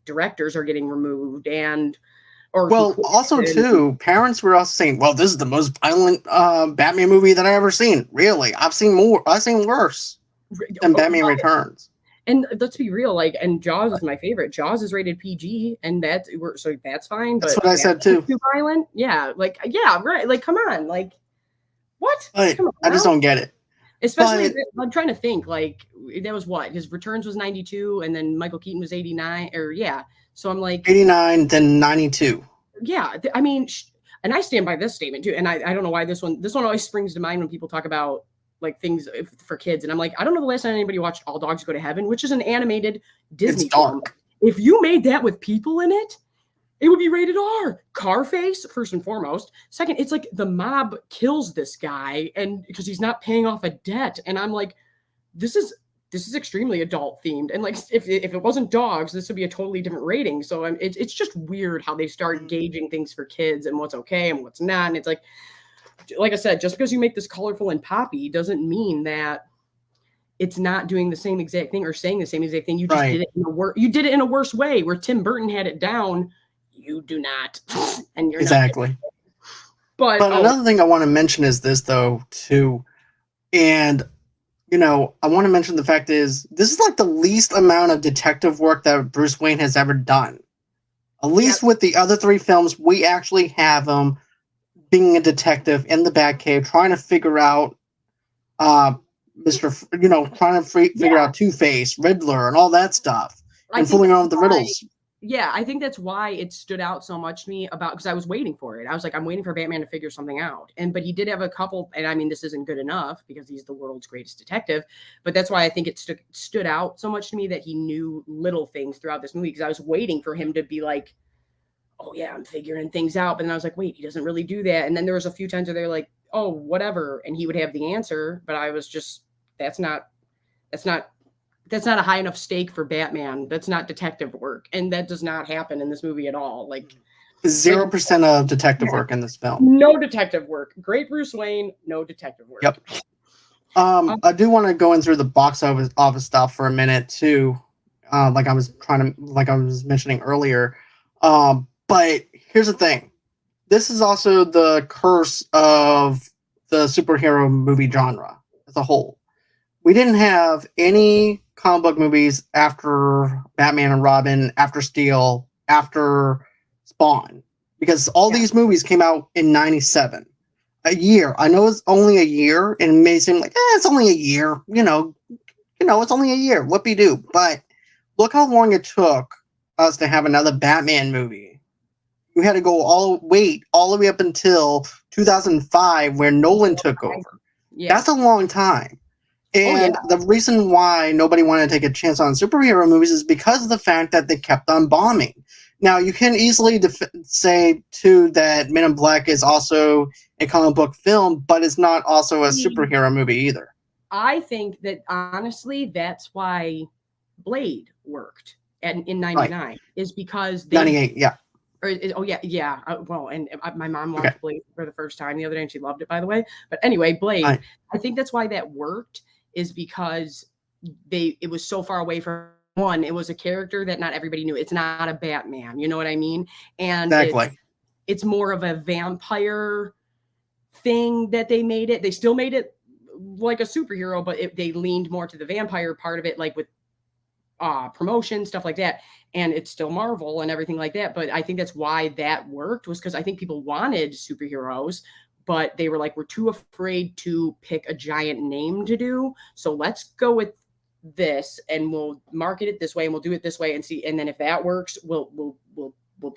directors are getting removed, and also too, parents were also saying, well, this is the most violent Batman movie that I ever seen. Really, I've seen worse than Batman Returns. And let's be real, like, and Jaws is my favorite. Jaws is rated PG, and that's fine. That's what I said too. Too violent, yeah, like, yeah, right. Like, come on, like, what? I just don't get it. Especially, I'm trying to think, like, that was what? His Returns was 92, and then Michael Keaton was 89, or yeah. So I'm like 89, then 92. Yeah, I mean, and I stand by this statement too. And I don't know why this one always springs to mind when people talk about like things for kids. And I'm like, I don't know the last time anybody watched All Dogs Go to Heaven, which is an animated Disney film. If you made that with people in it, it would be rated R. Carface, first and foremost. Second, it's like the mob kills this guy, and because he's not paying off a debt. And I'm like, this is extremely adult themed. And like, if it wasn't dogs, this would be a totally different rating. So it's just weird how they start gauging things for kids and what's okay and what's not. And it's like I said, just because you make this colorful and poppy doesn't mean that it's not doing the same exact thing or saying the same exact thing. You just did it in a worse way, where Tim Burton had it down. You do not. And you're exactly. Not. But another thing I want to mention is this though too. And you know, I want to mention the fact is this is like the least amount of detective work that Bruce Wayne has ever done. At least with the other 3 films, we actually have him being a detective in the Batcave, trying to figure out trying to figure out Two-Face, Riddler, and all that stuff, and fooling around with the riddles. Yeah, I think that's why it stood out so much to me because I was waiting for it. I was like, I'm waiting for Batman to figure something out. But he did have a couple, and I mean, this isn't good enough because he's the world's greatest detective. But that's why I think it stood out so much to me that he knew little things throughout this movie, because I was waiting for him to be like, oh yeah, I'm figuring things out. But then I was like, wait, he doesn't really do that. And then there was a few times where they're like, oh, whatever. And he would have the answer. But I was just, that's not a high enough stake for Batman. That's not detective work. And that does not happen in this movie at all. Like 0% of detective work in this film. No detective work. Great Bruce Wayne, no detective work. Yep. I do want to go in through the box office stuff for a minute too. like I was mentioning earlier. But here's the thing: this is also the curse of the superhero movie genre as a whole. We didn't have any comic book movies after Batman and Robin, after Steel, after Spawn, because all Yeah. these movies came out in '97. A year. I know it's only a year, and it may seem like it's only a year. It's only a year. Whoopie do. But look how long it took us to have another Batman movie. We had to wait all the way up until 2005, where Nolan took over. Yeah. That's a long time. And Oh, the reason why nobody wanted to take a chance on superhero movies is because of the fact that they kept on bombing. Now, you can easily say, too, that Men in Black is also a comic book film, but it's not also a superhero movie either. I think that, honestly, that's why Blade worked in 99, is because they... 98, yeah. Yeah. Well, and my mom watched Blade for the first time the other day, and she loved it, by the way. But anyway, Blade, I think that's why that worked, is because it was so far away from... One, it was a character that not everybody knew. It's not a Batman, you know what I mean? And Exactly. it's more of a vampire thing that they made it. They still made it like a superhero, but they leaned more to the vampire part of it, like with promotion, stuff like that. And it's still Marvel and everything like that. But I think that's why that worked, was because I think people wanted superheroes, but they were like, we're too afraid to pick a giant name to do. So let's go with this, and we'll market it this way, and we'll do it this way, and see. And then if that works, we'll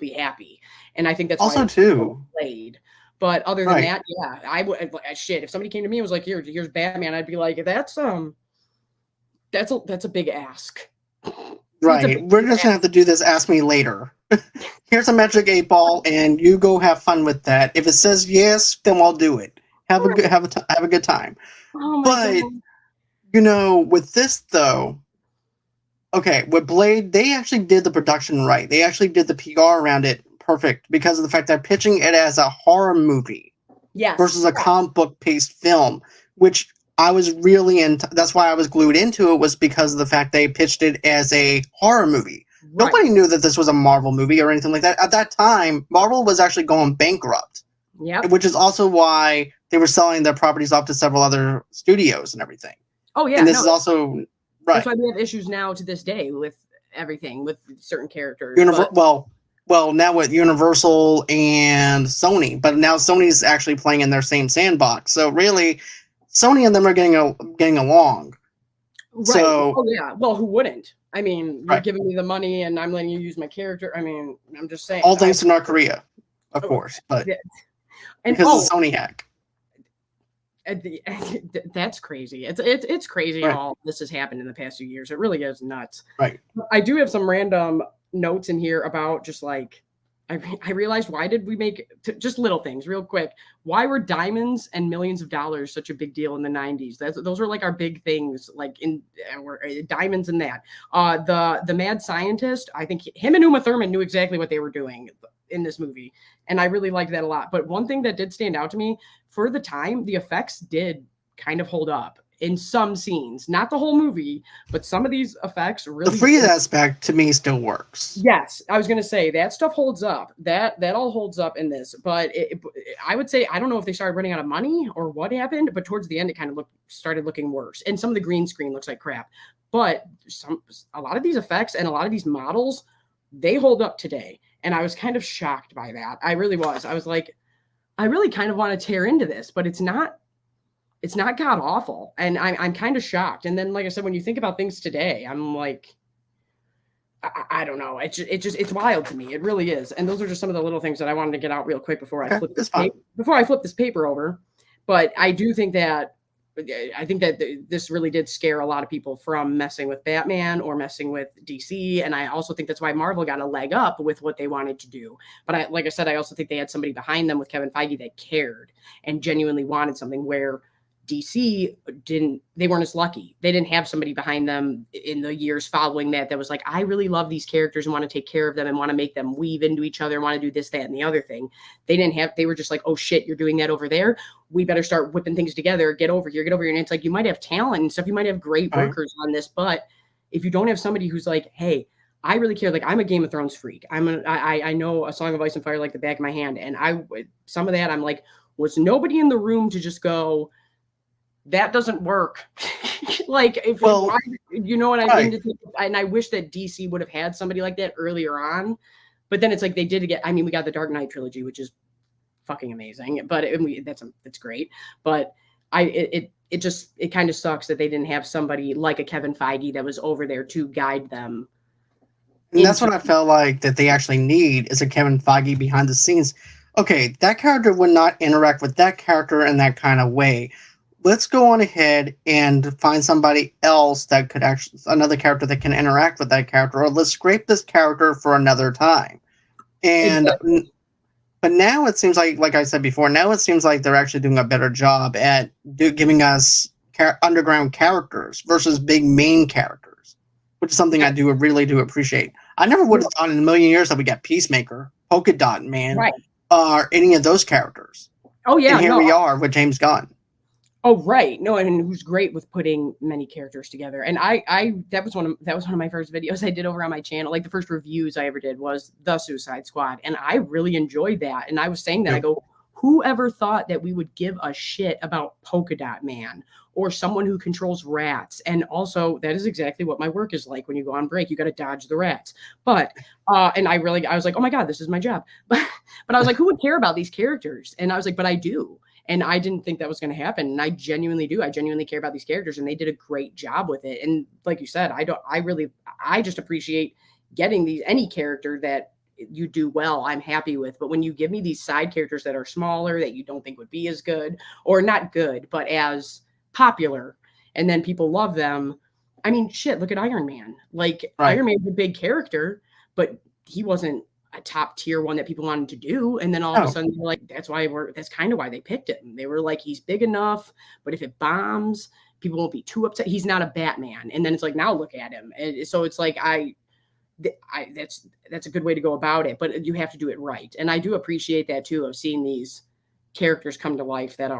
be happy. And I think that's also why too Blade. But other than that, yeah, I would... shit, if somebody came to me and was like, here's Batman, I'd be like, that's a big ask. Right. We're just gonna have to do this Ask Me Later. Here's a Magic 8 Ball, and you go have fun with that. If it says yes, then we'll do it. Have a good time. Oh my but God. with this though, okay, with Blade, they actually did the production right. They actually did the PR around it perfect, because of the fact that pitching it as a horror movie versus a comic book based film, which I was really into. That's why I was glued into it, was because of the fact they pitched it as a horror movie. Right. Nobody knew that this was a Marvel movie or anything like that. At that time, Marvel was actually going bankrupt. Yeah. Which is also why they were selling their properties off to several other studios and everything. Oh, yeah. And this is also... Right. That's why we have issues now to this day with everything, with certain characters. Well, now with Universal and Sony, but now Sony's actually playing in their same sandbox. So really, Sony and them are getting along. Right. So, oh yeah. Well, who wouldn't? I mean, you're giving me the money, and I'm letting you use my character. I mean, I'm just saying. All thanks to North Korea, of course, but because of Sony hack. That's crazy. It's crazy how all this has happened in the past few years. It really is nuts. Right. I do have some random notes in here about just like, I realized, why did we make just little things real quick? Why were diamonds and millions of dollars such a big deal in the 90s? Those are like our big things, like in diamonds and that. The mad scientist, I think him and Uma Thurman knew exactly what they were doing in this movie, and I really liked that a lot. But one thing that did stand out to me, for the time, the effects did kind of hold up in some scenes, not the whole movie, but some of these effects really... The freeze aspect to me still works. Yes, I was going to say that stuff holds up. That all holds up in this, but I would say, I don't know if they started running out of money or what happened, but towards the end, it kind of started looking worse. And some of the green screen looks like crap, but a lot of these effects and a lot of these models, they hold up today. And I was kind of shocked by that. I really was. I was like, I really kind of want to tear into this, but it's not god awful. And I'm kind of shocked. And then, like I said, when you think about things today, I'm like, I don't know. It's wild to me. It really is. And those are just some of the little things that I wanted to get out real quick before I flip this paper over. But I do think that this really did scare a lot of people from messing with Batman or messing with DC. And I also think that's why Marvel got a leg up with what they wanted to do. But like I said, I also think they had somebody behind them with Kevin Feige that cared and genuinely wanted something, where DC they weren't as lucky. They didn't have somebody behind them in the years following that was like, I really love these characters and want to take care of them and want to make them weave into each other and want to do this, that, and the other thing. They were just like, oh shit, you're doing that over there. We better start whipping things together. Get over here. And it's like, you might have talent and stuff. You might have great workers on this, but if you don't have somebody who's like, hey, I really care. Like, I'm a Game of Thrones freak. I know A Song of Ice and Fire like the back of my hand. And some of that, I'm like, was nobody in the room to just go, that doesn't work. Like, you know what I mean? And I wish that DC would have had somebody like that earlier on. But then it's like they did get, I mean, we got the Dark Knight trilogy, which is fucking amazing, but that's great. But it kind of sucks that they didn't have somebody like a Kevin Feige that was over there to guide them. And that's what I felt like that they actually need is a Kevin Feige behind the scenes. Okay, that character would not interact with that character in that kind of way. Let's go on ahead and find somebody else that could actually, another character that can interact with that character, or let's scrape this character for another time. And exactly. But now it seems like I said before, now it seems like they're actually doing a better job at giving us underground characters versus big main characters, which is something I really do appreciate. I never would have thought in a million years that we got Peacemaker, Polka Dot Man, or any of those characters. Oh yeah, and here we are with James Gunn. Oh right, no, and who's great with putting many characters together. And that was one of my first videos I did over on my channel. Like the first reviews I ever did was the Suicide Squad, and I really enjoyed that. And I was saying that I go, whoever thought that we would give a shit about Polka Dot Man or someone who controls rats? And also, that is exactly what my work is like. When you go on break, you got to dodge the rats. But and I was like, oh my god, this is my job. But I was like, who would care about these characters? And I was like, but I do. And I didn't think that was going to happen. And I genuinely do. I genuinely care about these characters, and they did a great job with it. And like you said, I just appreciate getting any character that you do well, I'm happy with. But when you give me these side characters that are smaller, that you don't think would be as good, or not good, but as popular, and then people love them. I mean, shit, look at Iron Man. Like Iron Man's a big character, but he wasn't a top tier one that people wanted to do. And then all of a sudden, they're like, that's kind of why they picked it. And they were like, he's big enough, but if it bombs, people won't be too upset. He's not a Batman. And then it's like, now look at him. And so it's like, that's a good way to go about it, but you have to do it right. And I do appreciate that too, of seeing these characters come to life that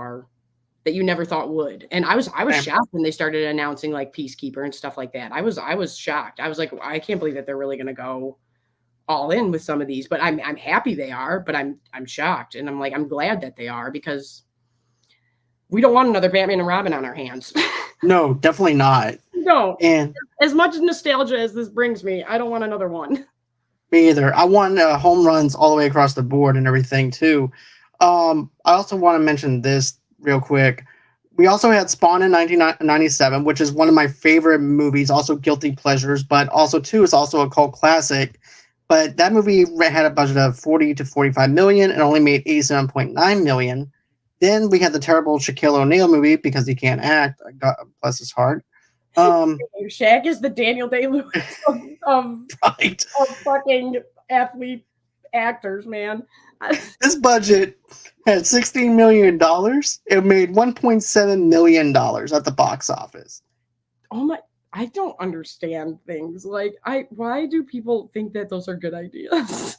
you never thought would. And I was shocked when they started announcing like Peacekeeper and stuff like that. I was shocked. I was like, I can't believe that they're really going to go all in with some of these, but I'm happy they are, but I'm shocked. And I'm like, I'm glad that they are, because we don't want another Batman and Robin on our hands. No, definitely not. No. And as much nostalgia as this brings me, I don't want another one. Me either. I want home runs all the way across the board and everything too. I also want to mention this real quick. We also had Spawn in 1997, which is one of my favorite movies, also guilty pleasures, but also too is also a cult classic. But that movie had a budget of 40 to 45 million and only made 87.9 million. Then we had the terrible Shaquille O'Neal movie because he can't act. God bless his heart. Shaq is the Daniel Day-Lewis of fucking athlete actors, man. This budget had $16 million. It made $1.7 million at the box office. Oh my! I don't understand things. Like, why do people think that those are good ideas?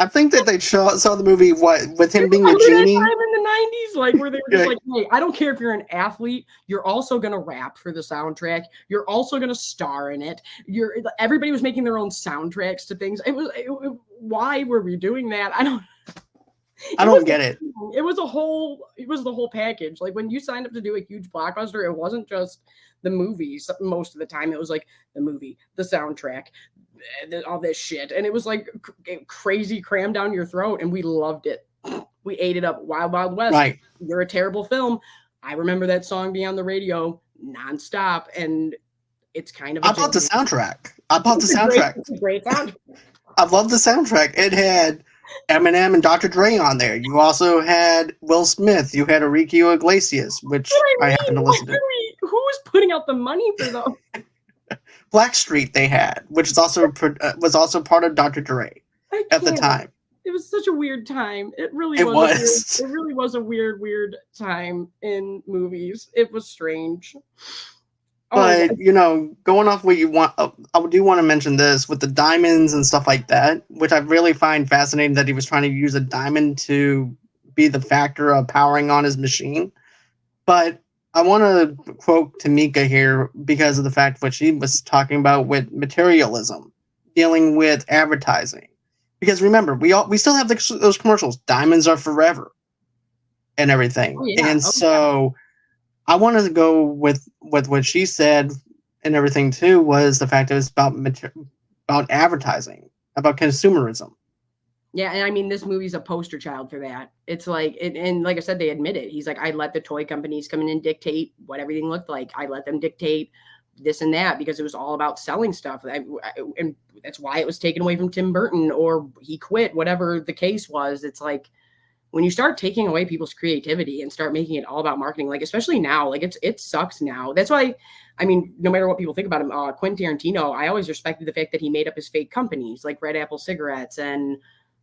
I think that they saw the movie with him being a genie. Time in the 90s, like where they were just like, hey, I don't care if you're an athlete, you're also gonna rap for the soundtrack. You're also gonna star in it. Everybody was making their own soundtracks to things. Why were we doing that? I don't get it. It was the whole package. Like when you signed up to do a huge blockbuster, it wasn't just the movies. Most of the time, it was like the movie, the soundtrack, all this shit, and it was like crazy crammed down your throat, and we loved it. We ate it up. Wild Wild West. Right. You're a terrible film. I remember that song being on the radio nonstop, and it's kind of. I bought the soundtrack. It's a great soundtrack. I love the soundtrack. It had Eminem and Dr. Dre on there. You also had Will Smith. You had Enrique Iglesias, which I happen to listen to. Who was putting out the money for those? Blackstreet they had, which is also was also part of Dr. Dre at the time. It was such a weird time. It really was a weird time in movies. It was strange. But going off what you want, I do want to mention this with the diamonds and stuff like that, which I really find fascinating that he was trying to use a diamond to be the factor of powering on his machine. But I want to quote Tamika here because of the fact what she was talking about with materialism, dealing with advertising. Because remember, we still have those commercials. Diamonds are forever, and everything. Oh yeah. And Oh yeah. so I wanted to go with what she said and everything too was the fact it was about advertising, about consumerism. Yeah, and I mean, this movie's a poster child for that. It's like, and like I said, they admit it. He's like, I let the toy companies come in and dictate what everything looked like. I let them dictate this and that because it was all about selling stuff. And that's why it was taken away from Tim Burton or he quit, whatever the case was. It's like when you start taking away people's creativity and start making it all about marketing, like especially now, like it sucks now. That's why, I mean, no matter what people think about him, Quentin Tarantino, I always respected the fact that he made up his fake companies like Red Apple Cigarettes and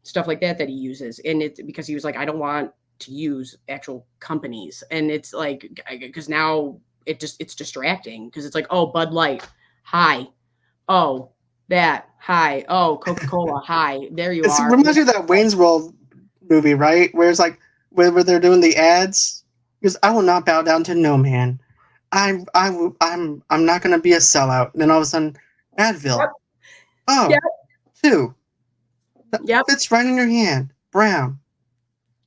stuff like that he uses. And it's because he was like, I don't want to use actual companies. And it's like, because now it's distracting because it's like, oh, Bud Light, hi. Oh, that, hi. Oh, Coca-Cola, hi. There you It are. reminds you of that Wayne's World movie, right? Where it's like where they're doing the ads. Because I will not bow down to no man. I'm not gonna be a sellout. And then all of a sudden, Advil. Yep. Oh, Yep. two. That Yep. fits right in your hand. Brown.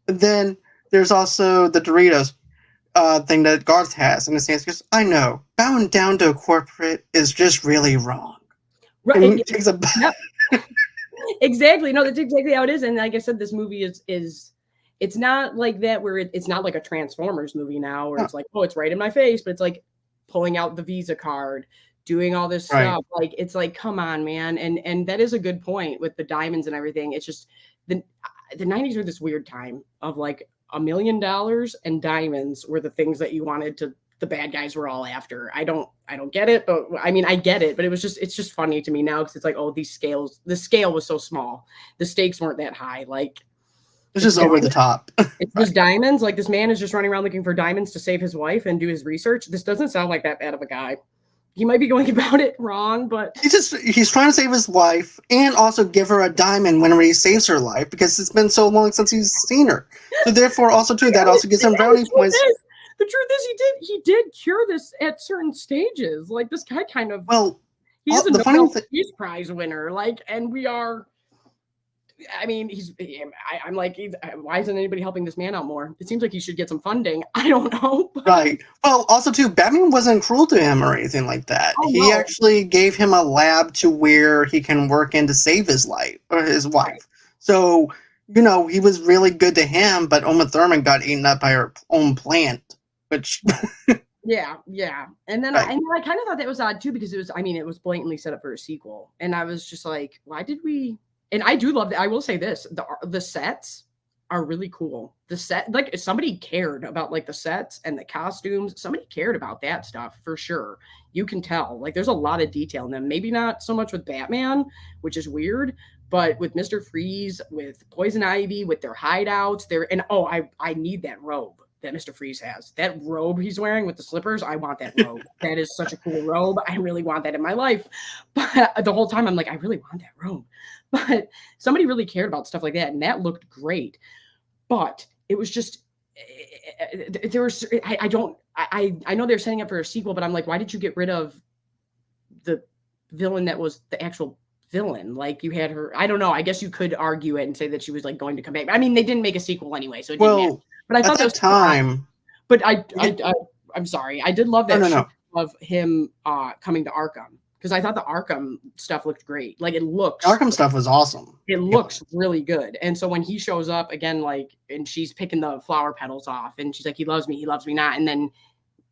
And then there's also the Doritos thing that Garth has in his hands. Because I know bowing down to a corporate is just really wrong. Right. It takes a Yep. Exactly. No, that's exactly how it is. And like I said, this movie is it's not like that where it's not like a Transformers movie now where it's like, oh, it's right in my face, but it's like pulling out the Visa card, doing all this Right. stuff. Like it's like, come on, man. And that is a good point with the diamonds and everything. It's just the 90s were this weird time of like $1 million and diamonds were the things that you wanted to the bad guys were all after. I don't get it, but I mean I get it, but it's just funny to me now because it's like, oh, the scale was so small. The stakes weren't that high. Like it's just over the top. it's just diamonds. Like this man is just running around looking for diamonds to save his wife and do his research. This doesn't sound like that bad of a guy. He might be going about it wrong, but he's trying to save his wife and also give her a diamond whenever he saves her life because it's been so long since he's seen her. So therefore, also too, that also gives him brownie points. The truth is, he did cure this at certain stages. Like this guy kind of he is a Nobel Peace Prize winner. Like, and we are. I mean, I'm like, why isn't anybody helping this man out more? It seems like he should get some funding. I don't know. Right. Well, also too, Batman wasn't cruel to him or anything like that. Oh, he actually gave him a lab to where he can work in to save his life or his wife. Right. So, you know, he was really good to him, but Uma Thurman got eaten up by her own plant, which. Yeah. And then I kind of thought that was odd too, because it was blatantly set up for a sequel. And I was just like, why did we? And I do love that. I will say this: the sets are really cool. The set, like, if somebody cared about like the sets and the costumes, somebody cared about that stuff for sure. You can tell, like, there's a lot of detail in them. Maybe not so much with Batman, which is weird, but with Mr. Freeze, with Poison Ivy, with their hideouts, I need that robe that Mr. Freeze has. That robe he's wearing with the slippers, I want that robe. That is such a cool robe. I really want that in my life. But the whole time I'm like, I really want that robe. But somebody really cared about stuff like that, and that looked great. But it was just there was I know they're setting up for a sequel, but I'm like, why did you get rid of the villain that was the actual villain? Like, you had her, I don't know, I guess you could argue it and say that she was like going to come back. I mean, they didn't make a sequel anyway, so it didn't matter. But I thought that was time. But I'm sorry, I did love that of him coming to Arkham, because I thought the Arkham stuff looked great. Like, Arkham stuff was awesome. It looks really good. And so when he shows up again, like, and she's picking the flower petals off, and she's like, he loves me not. And then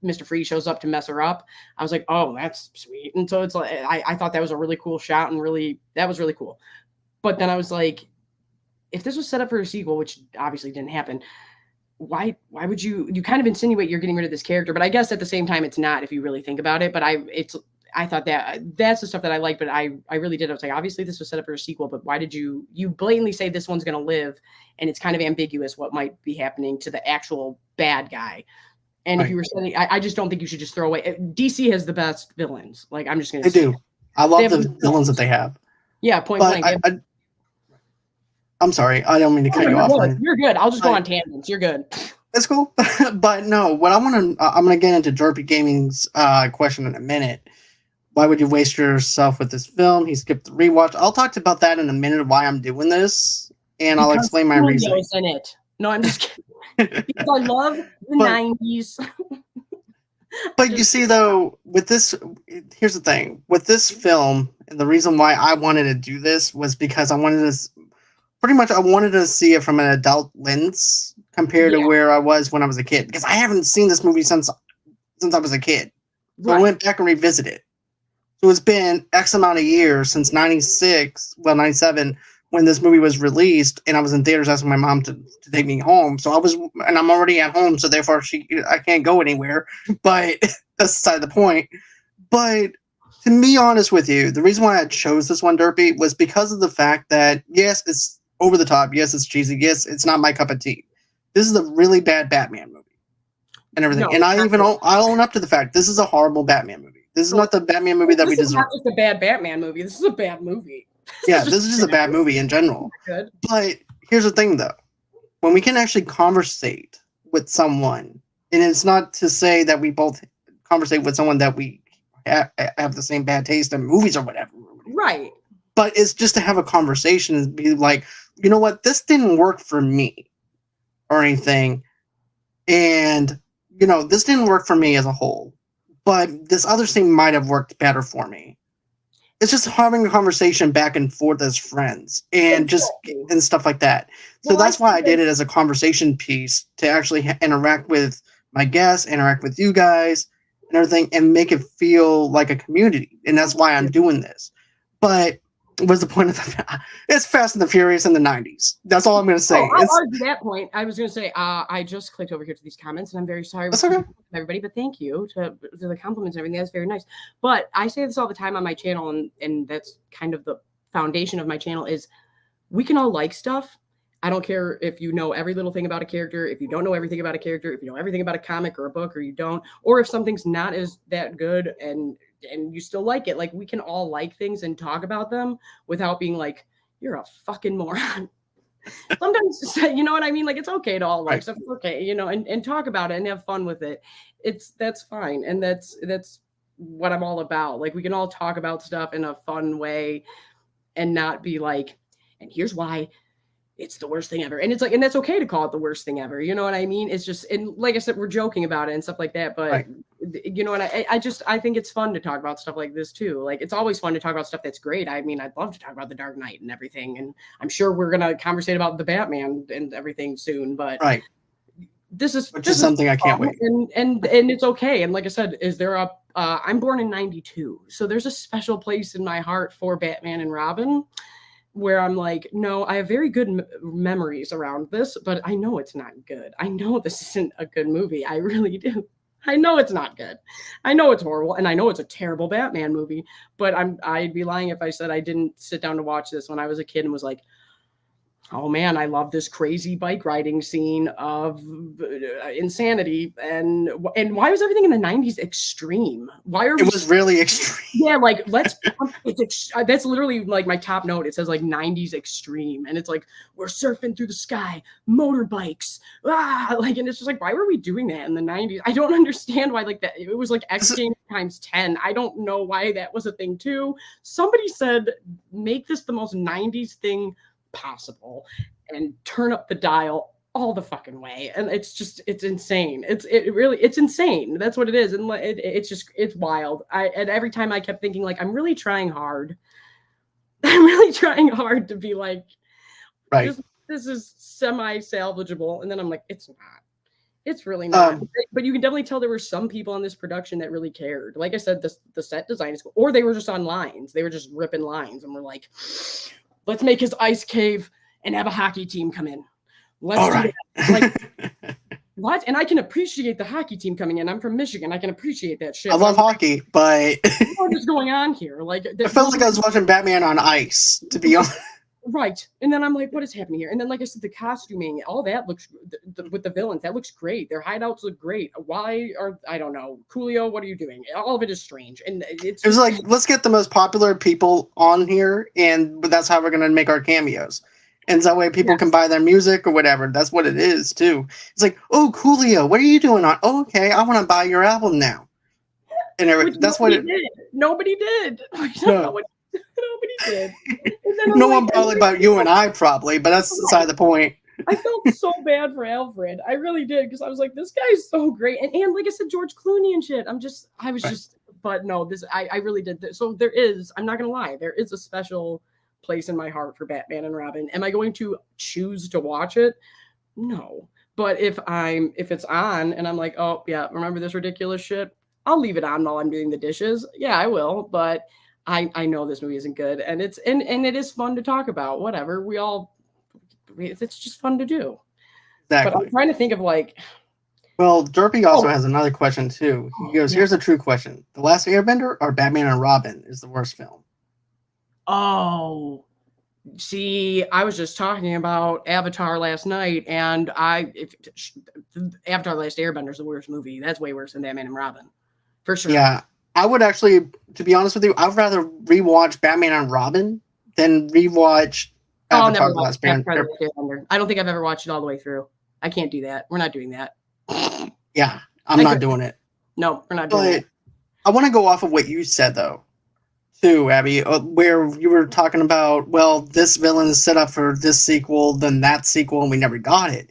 Mr. Freeze shows up to mess her up. I was like, oh, that's sweet. And so it's like, I thought that was a really cool shot, and that was really cool. But then I was like, if this was set up for a sequel, which obviously didn't happen, why would you kind of insinuate you're getting rid of this character? But I guess at the same time, it's not, if you really think about it. But I thought that's the stuff that I like, but I really did. I was like, obviously this was set up for a sequel, but why did you blatantly say this one's going to live? And it's kind of ambiguous what might be happening to the actual bad guy. And if you were saying, I just don't think you should just throw away. DC has the best villains. Like, I'm just going to say. They do. I love the villains that they have. Yeah, point blank. I'm sorry. I don't mean to cut you off. You're good. I'll just go on tangents. You're good. It's cool. But no, what I want to, I'm going to get into Derpy Gaming's question in a minute. Why would you waste yourself with this film? He skipped the rewatch. I'll talk about that in a minute of why I'm doing this, and I'll Because explain my reasoning. Julio's in it. No, I'm just kidding. Because I love the But 90s. But you see, though, with this, here's the thing. With this film, and the reason why I wanted to do this was because I wanted to, pretty much, I wanted to see it from an adult lens compared to Yeah, where I was when I was a kid. Because I haven't seen this movie since I was a kid. So I right. went back and revisited. So it's been X amount of years since 96, well, 97, when this movie was released, and I was in theaters asking my mom to take me home. So and I'm already at home, so therefore I can't go anywhere. But that's beside the point. But to be honest with you, the reason why I chose this one, Derpy, was because of the fact that, yes, it's over the top. Yes, it's cheesy. Yes, it's not my cup of tea. This is a really bad Batman movie and everything. No, And it's not good. I own up to the fact this is a horrible Batman movie. This is So, not the Batman movie that we this is not deserve. just a bad Batman movie. This is a bad movie. Yeah, this is just a bad movie in general. Good. But here's the thing, though. When we can actually conversate with someone, and it's not to say that we both conversate with someone that we have the same bad taste in movies or whatever. Right. But it's just to have a conversation and be like, you know what, this didn't work for me or anything. And, this didn't work for me as a whole. But this other thing might have worked better for me. It's just having a conversation back and forth as friends and and stuff like that. So that's why I did it as a conversation piece to actually interact with my guests, interact with you guys and everything, and make it feel like a community. And that's why I'm doing this. But what's the point of the? It's Fast and the Furious in the 90s. That's all I'm going to say. I'll argue that point. I was going to say, I just clicked over here to these comments, and I'm very sorry That's okay. everybody, but thank you to the compliments and everything. That's very nice. But I say this all the time on my channel, and that's kind of the foundation of my channel is we can all like stuff. I don't care if you know every little thing about a character, if you don't know everything about a character, if you know everything about a comic or a book or you don't, or if something's not as that good and you still like it. Like, we can all like things and talk about them without being like, you're a fucking moron. Sometimes, you know what I mean? Like, it's okay to all like stuff. It's okay, and talk about it and have fun with it. That's fine. And that's what I'm all about. Like, we can all talk about stuff in a fun way and not be like, and here's why it's the worst thing ever. And it's like, and that's okay to call it the worst thing ever. You know what I mean? It's just, and like I said, we're joking about it and stuff like that. But you know what? I think it's fun to talk about stuff like this too. Like, it's always fun to talk about stuff that's great. I mean, I'd love to talk about the Dark Knight and everything. And I'm sure we're going to conversate about the Batman and everything soon, but this is something I can't wait. And it's okay. And like I said, I'm born in 92. So there's a special place in my heart for Batman and Robin, where I'm like, no, I have very good memories around this, but I know it's not good. I know this isn't a good movie. I really do. I know it's not good. I know it's horrible, and I know it's a terrible Batman movie, but I'd be lying if I said I didn't sit down to watch this when I was a kid and was like, oh man, I love this crazy bike riding scene of insanity. And why was everything in the 90s extreme? It was really extreme. Yeah, like, that's literally like my top note. It says like 90s extreme, and it's like, we're surfing through the sky, motorbikes, like, and it's just like, why were we doing that in the 90s? I don't understand why, like, that it was like X Games times 10. I don't know why that was a thing too. Somebody said, make this the most 90s thing possible and turn up the dial all the fucking way. And it's insane. It's insane. That's what it is. And it's wild. And every time I kept thinking, like, I'm really trying hard. I'm really trying hard to be like, this is semi-salvageable. And then I'm like, it's not. It's really not. But you can definitely tell there were some people on this production that really cared. Like I said, the set design is cool. Or they were just on lines. They were just ripping lines and we're like, let's make his ice cave and have a hockey team come in. Let's do that. Like, what? And I can appreciate the hockey team coming in. I'm from Michigan. I can appreciate that shit. I love hockey, but what is going on here? Like, I felt like I was watching Batman on ice, to be honest. Right. And then I'm like, what is happening here? And then, like I said, the costuming, all that looks, with the villains, that looks great. Their hideouts look great. Why I don't know. Coolio, what are you doing? All of it is strange. And it was like, let's get the most popular people on here, and that's how we're going to make our cameos. And that way people can buy their music or whatever. That's what it is too. It's like, oh, Coolio, what are you doing on? Oh, okay, I want to buy your album now. And Which that's what nobody it. did. Nobody did. I don't know No, what nobody did. And then I'm no like, one probably about you and I probably, but that's beside the point. I felt so bad for Alfred. I really did because I was like, this guy's so great. And like I said, George Clooney and shit. I was Right. just, but no, I really did. So there is, I'm not going to lie, there is a special place in my heart for Batman and Robin. Am I going to choose to watch it? No. But if it's on and I'm like, oh yeah, remember this ridiculous shit? I'll leave it on while I'm doing the dishes. Yeah, I will. But I know this movie isn't good, and it is fun to talk about. Whatever. It's just fun to do. But I'm Exactly. trying to think of like, Well, Derpy also oh, has another question too. He goes, yeah. "Here's a true question: The Last Airbender or Batman and Robin is the worst film?" Oh, see, I was just talking about Avatar last night, and Avatar: Last Airbender is the worst movie. That's way worse than Batman and Robin, for sure. Yeah, I would actually, to be honest with you, I'd rather rewatch Batman and Robin than rewatch Oh, I'll never Avatar: The watch Last Avatar: Airbender. The Last Airbender. I don't think I've ever watched it all the way through. I can't do that. We're not doing that. Yeah, I'm I not could. doing it. No, we're not doing But that. I want to go off of what you said though, too, Abby, where you were talking about, well, this villain is set up for this sequel, then that sequel, and we never got it.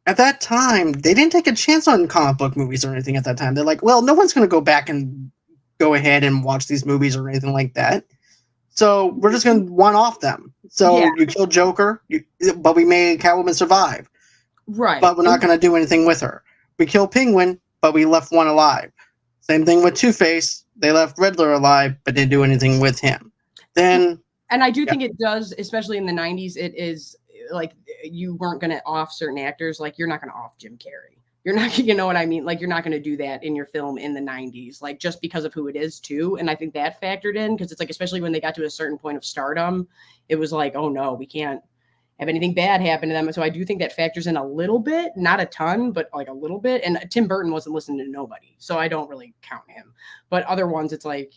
At that time, they didn't take a chance on comic book movies or anything at that time. They're like, well, no one's going to go back and go ahead and watch these movies or anything like that. So we're just going to one off them. Yeah, So you kill Joker, but we made Catwoman survive, right. but we're not going to do anything with her. We kill Penguin, but we left one alive. Same thing with Two-Face. They left Riddler alive, but didn't do anything with him. Then, And I do yeah, think it does, especially in the 90s, it is like you weren't going to off certain actors. Like you're not going to off Jim Carrey. You're not, you know what I mean? Like you're not going to do that in your film in the 90s, like just because of who it is too. And I think that factored in because it's like, especially when they got to a certain point of stardom, it was like, oh no, we can't have anything bad happen to them. So I do think that factors in a little bit, not a ton, but like a little bit. And Tim Burton wasn't listening to nobody, so I don't really count him. But other ones, it's like,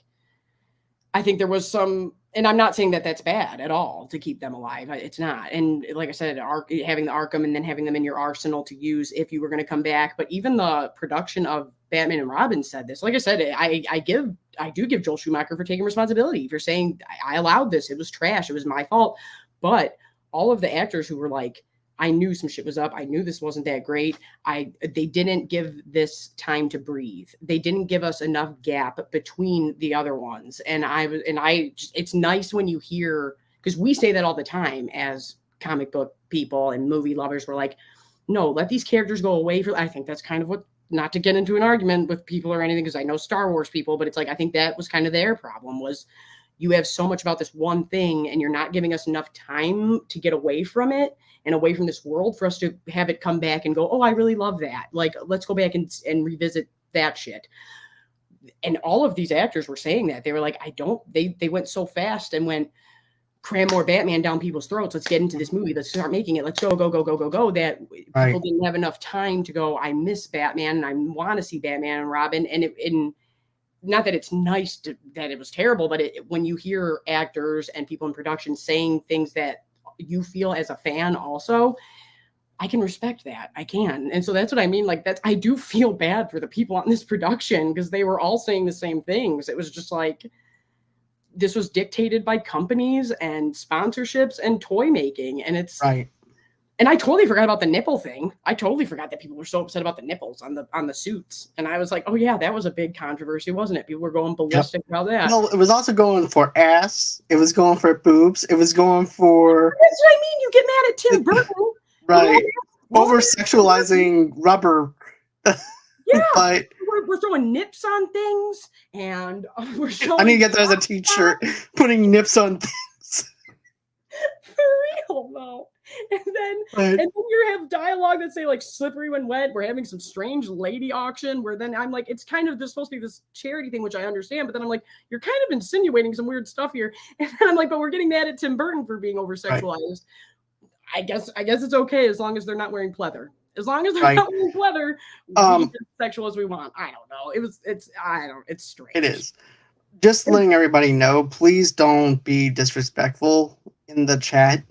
I think there was some, and I'm not saying that that's bad at all to keep them alive. It's not. And like I said, having the Arkham and then having them in your arsenal to use if you were going to come back. But even the production of Batman and Robin said this. Like I said, I do give Joel Schumacher for taking responsibility for saying I allowed this. It was trash. It was my fault. But all of the actors who were like, I knew some shit was up. I knew this wasn't that great. They didn't give this time to breathe. They didn't give us enough gap between the other ones. And it's nice when you hear, because we say that all the time as comic book people and movie lovers. We're like, no, let these characters go away. I think that's kind of what, not to get into an argument with people or anything, because I know Star Wars people, but it's like, I think that was kind of their problem was you have so much about this one thing and you're not giving us enough time to get away from it and away from this world for us to have it come back and go, oh, I really love that. Like, let's go back and revisit that shit. And all of these actors were saying that. They were like, they went so fast and went, cram more Batman down people's throats. Let's get into this movie. Let's start making it. Let's go, go, go, go, go, go. That right. people didn't have enough time to go, I miss Batman and I want to see Batman and Robin. And not that it's nice that it was terrible, but when you hear actors and people in production saying things that you feel as a fan also, I can respect that. I can. And so that's what I mean. Like I do feel bad for the people on this production because they were all saying the same things. It was just like, this was dictated by companies and sponsorships and toy making. And it's right. And I totally forgot about the nipple thing. I totally forgot that people were so upset about the nipples on the suits. And I was like, oh yeah, that was a big controversy, wasn't it? People were going ballistic about that. Well, it was also going for ass. It was going for boobs. It was going for. That's what I mean. You get mad at Tim Burton. Right. Over sexualizing rubber. Yeah. But we're throwing nips on things and we're showing. I need to get that as a t-shirt. Putting nips on things. For real, though. And then you have dialogue that say like slippery when wet. We're having some strange lady auction where then I'm like, it's kind of supposed to be this charity thing, which I understand. But then I'm like, you're kind of insinuating some weird stuff here. And then I'm like, but we're getting mad at Tim Burton for being over sexualized. Right. I guess it's okay as long as they're not wearing pleather. As long as they're not wearing pleather, we can be sexual as we want. I don't know. It's strange. It is. Just letting everybody know, please don't be disrespectful in the chat.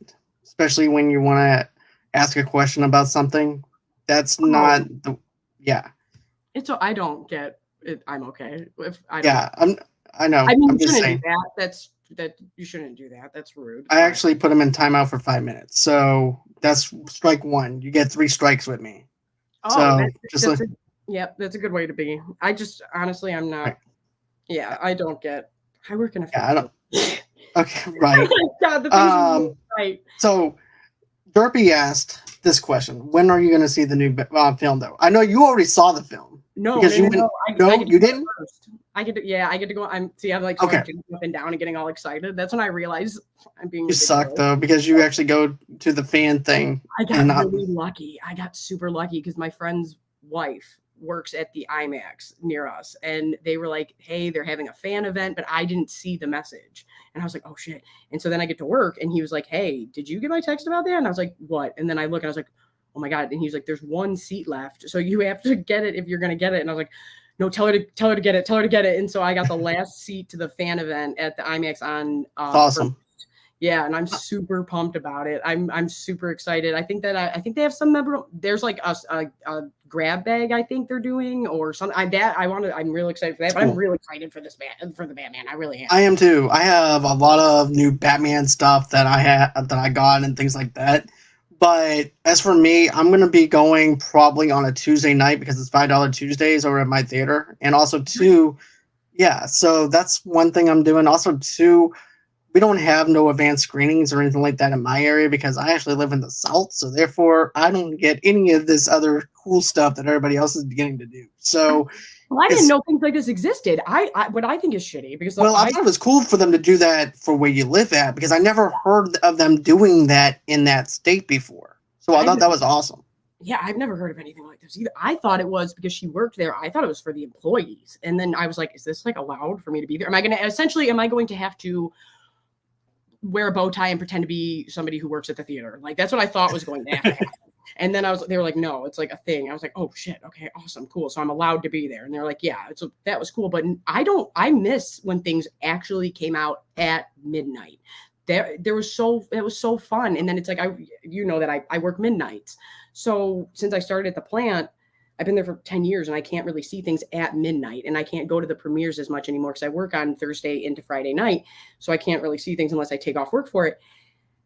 especially when you want to ask a question about something. That's not Oh, the yeah. I don't get it. I'm okay if I don't. Yeah, I know. I mean, I'm you just shouldn't do saying. that. That you shouldn't do that. That's rude. I But actually put him in timeout for 5 minutes. So that's strike one. You get 3 strikes with me. oh, So just that's like a yep. That's a good way to be. I just honestly, I'm right. not. Yeah, I don't get. I work in a Yeah, I don't factory. okay, Oh right. my god, the things we do Um right. so Derpy asked this question: when are you going to see the new film? Though I know you already saw the film No, because no, you no, went. no. I No, get to you go didn't. first. I get to, yeah, I get to go. I'm like Okay, jumping up and down and getting all excited. That's when I realize I'm being you suck ridiculous. though because you actually go to the fan thing I and got not. really lucky. I got super lucky because my friend's wife works at the IMAX near us, and they were like, "Hey, they're having a fan event," but I didn't see the message, and I was like, "Oh shit!" And so then I get to work, and he was like, "Hey, did you get my text about that?" And I was like, "What?" And then I look, and I was like, "Oh my god!" And he's like, "There's one seat left, so you have to get it if you're gonna get it." And I was like, "No, tell her to get it, tell her to get it." And so I got the last seat to the fan event at the IMAX on It's for awesome. yeah, and I'm super pumped about it. I'm super excited. I think that I think they have some member. There's like a grab bag. I think they're doing or something. I want to. I'm really excited for that. It's But I'm cool. really excited for this for the Batman. I really am. I am too. I have a lot of new Batman stuff that I got and things like that. But as for me, I'm gonna be going probably on a Tuesday night because it's $5 Tuesdays over at my theater, and also two, yeah. So that's one thing I'm doing. Also, two, we don't have no advanced screenings or anything like that in my area because I actually live in the South. So therefore, I don't get any of this other cool stuff that everybody else is beginning to do. So Well, I didn't it's know things like this existed. I what I think is shitty because well, I I thought it was cool for them to do that for where you live at because I never heard of them doing that in that state before. So I I've thought that was awesome. yeah, I've never heard of anything like this either. I thought it was because she worked there. I thought it was for the employees. And then I was like, is this like allowed for me to be there? Am I going to have to wear a bow tie and pretend to be somebody who works at the theater? Like that's what I thought was going to happen. And then they were like, no, it's like a thing. I was like, oh shit, okay, awesome, cool. So I'm allowed to be there. And they're like, yeah, that was cool. But I miss when things actually came out at midnight. There was it was so fun. And then it's like that I work midnights. So since I started at the plant, I've been there for 10 years and I can't really see things at midnight and I can't go to the premieres as much anymore because I work on Thursday into Friday night. So I can't really see things unless I take off work for it.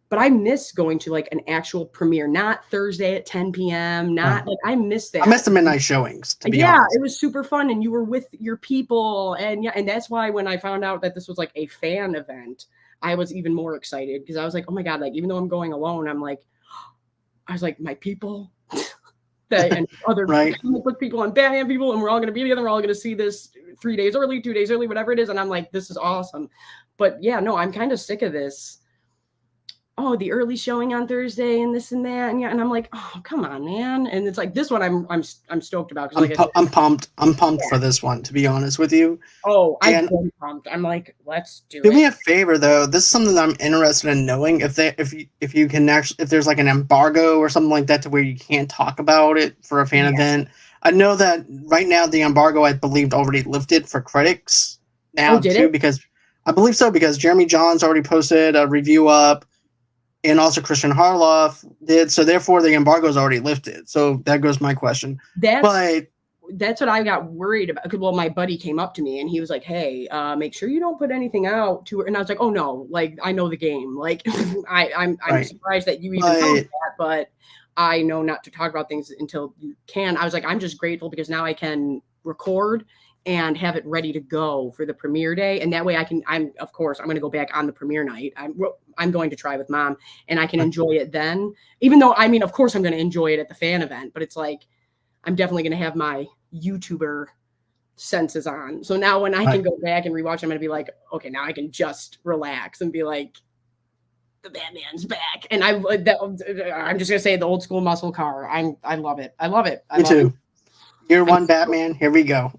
But I miss going to like an actual premiere, not Thursday at 10 p.m. Right. Not like I miss I miss that. the midnight showings, to be Yeah, honest. it was super fun and you were with your people. And yeah, and that's why when I found out that this was like a fan event, I was even more excited because I was like, oh my God, like even though I'm going alone, I was like, my people and other Right. comic book people and Batman people, and we're all going to be together. We're all going to see this 3 days early, 2 days early, whatever it is. And I'm like, this is awesome. But yeah, no, I'm kind of sick of this. Oh, the early showing on Thursday and this and that. And yeah, and I'm like, oh, come on, man. And it's like this one I'm stoked about because like I said, I'm pumped. I'm pumped yeah. for this one, to be honest with you. Oh, I've And been pumped. I'm like, let's do do it. me a favor though. This is something that I'm interested in knowing if you can actually if there's like an embargo or something like that to where you can't talk about it for a fan Yeah. event. I know that right now the embargo I believe already lifted for critics Oh, now did too it? because I believe so because Jeremy Johns already posted a review up and also Christian Harloff did. So therefore the embargo is already lifted. So that goes my question. That's But that's what I got worried about. Well, my buddy came up to me and he was like, "Hey, make sure you don't put anything out to her." And I was like, "Oh no, like I know the game. Like I'm right. surprised that you even told me But that, but I know not to talk about things until you can." I was like, "I'm just grateful because now I can record and have it ready to go for the premiere day, and that way I'm of course I'm going to go back on the premiere night. I'm going to try with mom, and I can enjoy it then. Even though I mean, of course, I'm going to enjoy it at the fan event, but it's like." I'm definitely going to have my YouTuber senses on. So now when I can right. go back and rewatch, I'm going to be like, okay, now I can just relax and be like, the Batman's back. And I'm just going to say the old school muscle car. I love it. I love it. I Me love it. too. Year I'm one Batman. Here we go.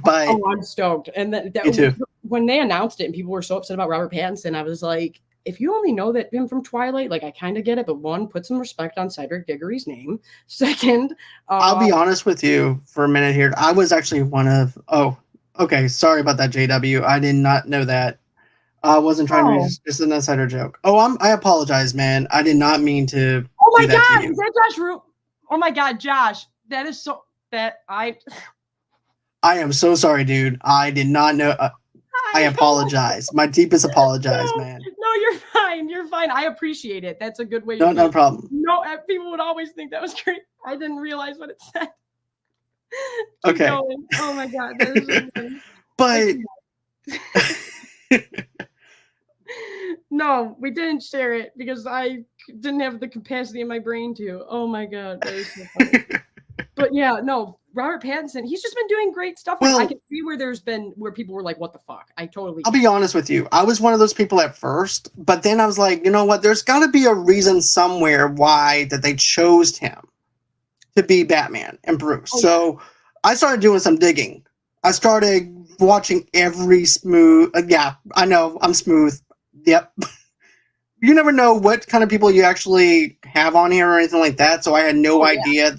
But I'm stoked. And me too. when they announced it and people were so upset about Robert Pattinson, I was like, if you only know that him from Twilight, like I kind of get it, but one, put some respect on Cedric Diggory's name. Second, I'll be honest with you for a minute here. I was actually one of. Oh, okay. Sorry about that, JW. I did not know that. I wasn't trying to be Oh. just an insider joke. Oh, I apologize, man. I did not mean to Oh do my that to God, is you. that Josh Root? Oh my God, Josh, that is so that I am so sorry, dude. I did not know. I I apologize. My deepest apologize, no, man. no, you're fine. You're fine. I appreciate it. That's a good way No, of no being. problem. No, people would always think that was great. I didn't realize what it said. Keep Okay. going. Oh my God, that is so funny. But No, we didn't share it because I didn't have the capacity in my brain to. Oh my God, that is so funny. But yeah, no, Robert Pattinson, he's just been doing great stuff. Like I well, can see where people were like, "What the fuck?" I totally I'll get be it. honest with you. I was one of those people at first, but then I was like, you know what? There's got to be a reason somewhere why that they chose him to be Batman and Bruce. Oh, So I started doing some digging. I started watching every smooth. Yeah, I know I'm smooth. Yep. You never know what kind of people you actually have on here or anything like that. So I had no oh yeah. idea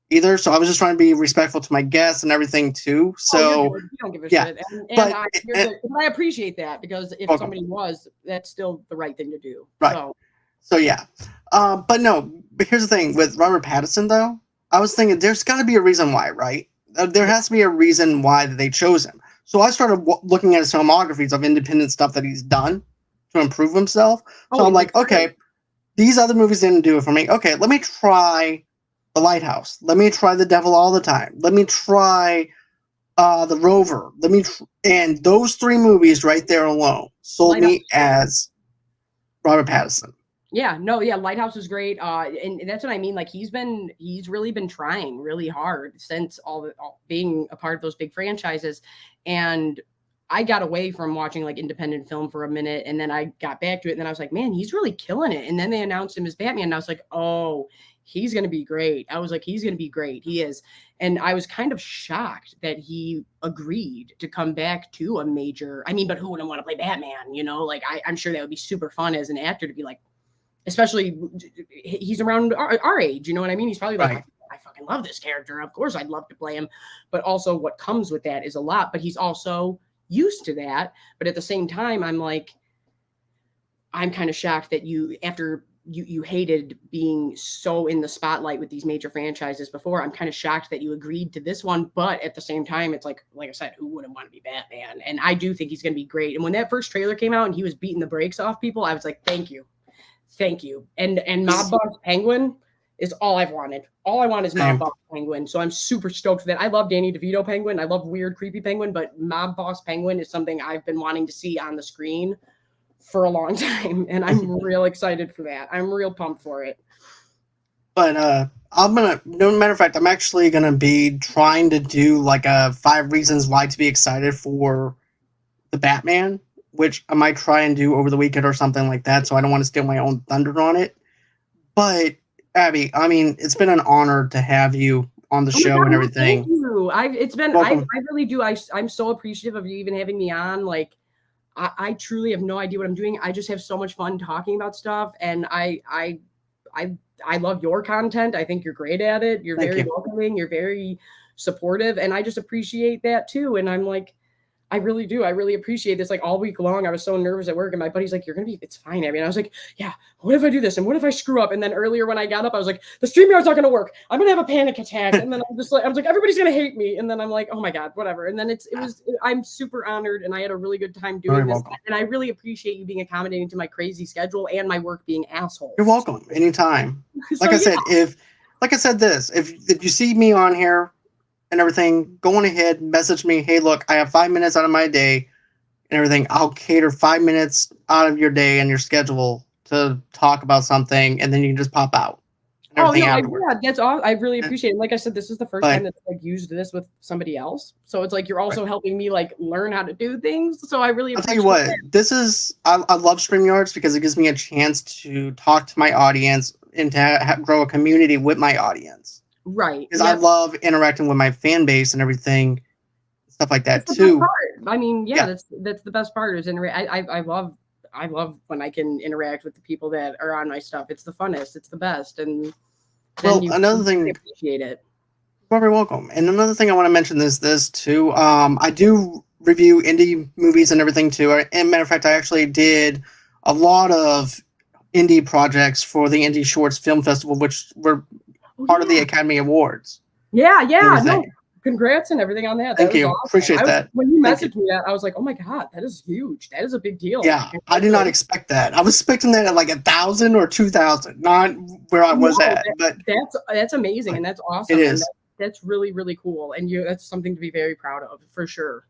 either. So I was just trying to be respectful to my guests and everything too. Oh, you're So good. You don't give a yeah, shit. And but you're good. I appreciate that because if welcome. somebody was, that's still the right thing to do. Right. So So yeah, but no. But here's the thing with Robert Pattinson, though. I was thinking there's got to be a reason why, right? There yeah. has to be a reason why that they chose him. So I started looking at his filmographies of independent stuff that he's done to improve himself. So Oh, I'm he like, looks great. okay, these other movies didn't do it for me. Okay, let me try The Lighthouse. Let me try The Devil All the Time. Let me try The Rover. And those three movies right there alone sold Lighthouse me is great. as Robert Pattinson. Yeah, no, yeah, Lighthouse is great. And that's what I mean. Like he's really been trying really hard since being a part of those big franchises. And I got away from watching like independent film for a minute, and then I got back to it, and then I was like, man, he's really killing it. And then they announced him as Batman, and I was like, oh, he's gonna be great. I was like, he's gonna be great. He is. And I was kind of shocked that he agreed to come back to a major. I mean, but who wouldn't want to play Batman? You know, like I'm sure that would be super fun as an actor to be like, especially he's around our age, you know what I mean? He's probably like, Right. I fucking love this character. Of course, I'd love to play him. But also, what comes with that is a lot. But he's also used to that. But at the same time, I'm like, I'm kind of shocked that after you hated being so in the spotlight with these major franchises before. I'm kind of shocked that you agreed to this one, but at the same time, it's like I said, who wouldn't want to be Batman? And I do think he's going to be great. And when that first trailer came out and he was beating the brakes off people, I was like, thank you. And Mob Boss Penguin is all I've wanted. All I want is Mob Boss Penguin. So I'm super stoked for that. I love Danny DeVito Penguin. I love weird, creepy Penguin, but Mob Boss Penguin is something I've been wanting to see on the screen for a long time. And I'm real excited for that. I'm real pumped for it. But no matter of fact, I'm actually gonna be trying to do like a 5 reasons why to be excited for the Batman, which I might try and do over the weekend or something like that. So I don't want to steal my own thunder on it. But Abby, I mean, it's been an honor to have you on the show and everything. Thank you. I really do. I'm so appreciative of you even having me on. Like, I truly have no idea what I'm doing. I just have so much fun talking about stuff, and I love your content. I think you're great at it. You're very welcoming. You're very supportive, and I just appreciate that too. And I'm like, I really do. I really appreciate this. Like all week long, I was so nervous at work, and my buddy's like, it's fine, Abby. And I was like, yeah, what if I do this? And what if I screw up? And then earlier when I got up, I was like, the StreamYard's not going to work. I'm going to have a panic attack. And then I was like, everybody's going to hate me. And then I'm like, oh my God, whatever. And then I'm super honored, and I had a really good time doing this. Welcome. And I really appreciate you being accommodating to my crazy schedule and my work being assholes. You're welcome. Anytime. Like I said, if you see me on here and everything, go on ahead, message me. Hey, look, I have 5 minutes out of my day and everything. I'll cater 5 minutes out of your day and your schedule to talk about something, and then you can just pop out. Oh yeah, that's all. I really appreciate it. Like I said, this is the first time that I used this with somebody else, so it's like you're also helping me like learn how to do things. So I really appreciate I'll tell you what, I love StreamYards because it gives me a chance to talk to my audience and to grow a community with my audience. Right. Because I love interacting with my fan base and everything, stuff like that too. I mean, that's the best part is I love when I can interact with the people that are on my stuff. It's the funnest. It's the best. And another thing, appreciate it. You're very welcome. And another thing I want to mention is this too. I do review indie movies and everything too. And matter of fact, I actually did a lot of indie projects for the Indie Shorts Film Festival, which were part of the Academy Awards. Yeah, no, congrats and everything on that. Thank That was you. awesome. Appreciate that. When you messaged me that, I was like, oh my God, that is huge. That is a big deal. Yeah, I did not expect that. I was expecting that at like 1,000 or 2,000, not where I was at. But that's amazing and that's awesome. It is. That's really, really cool. And that's something to be very proud of, for sure.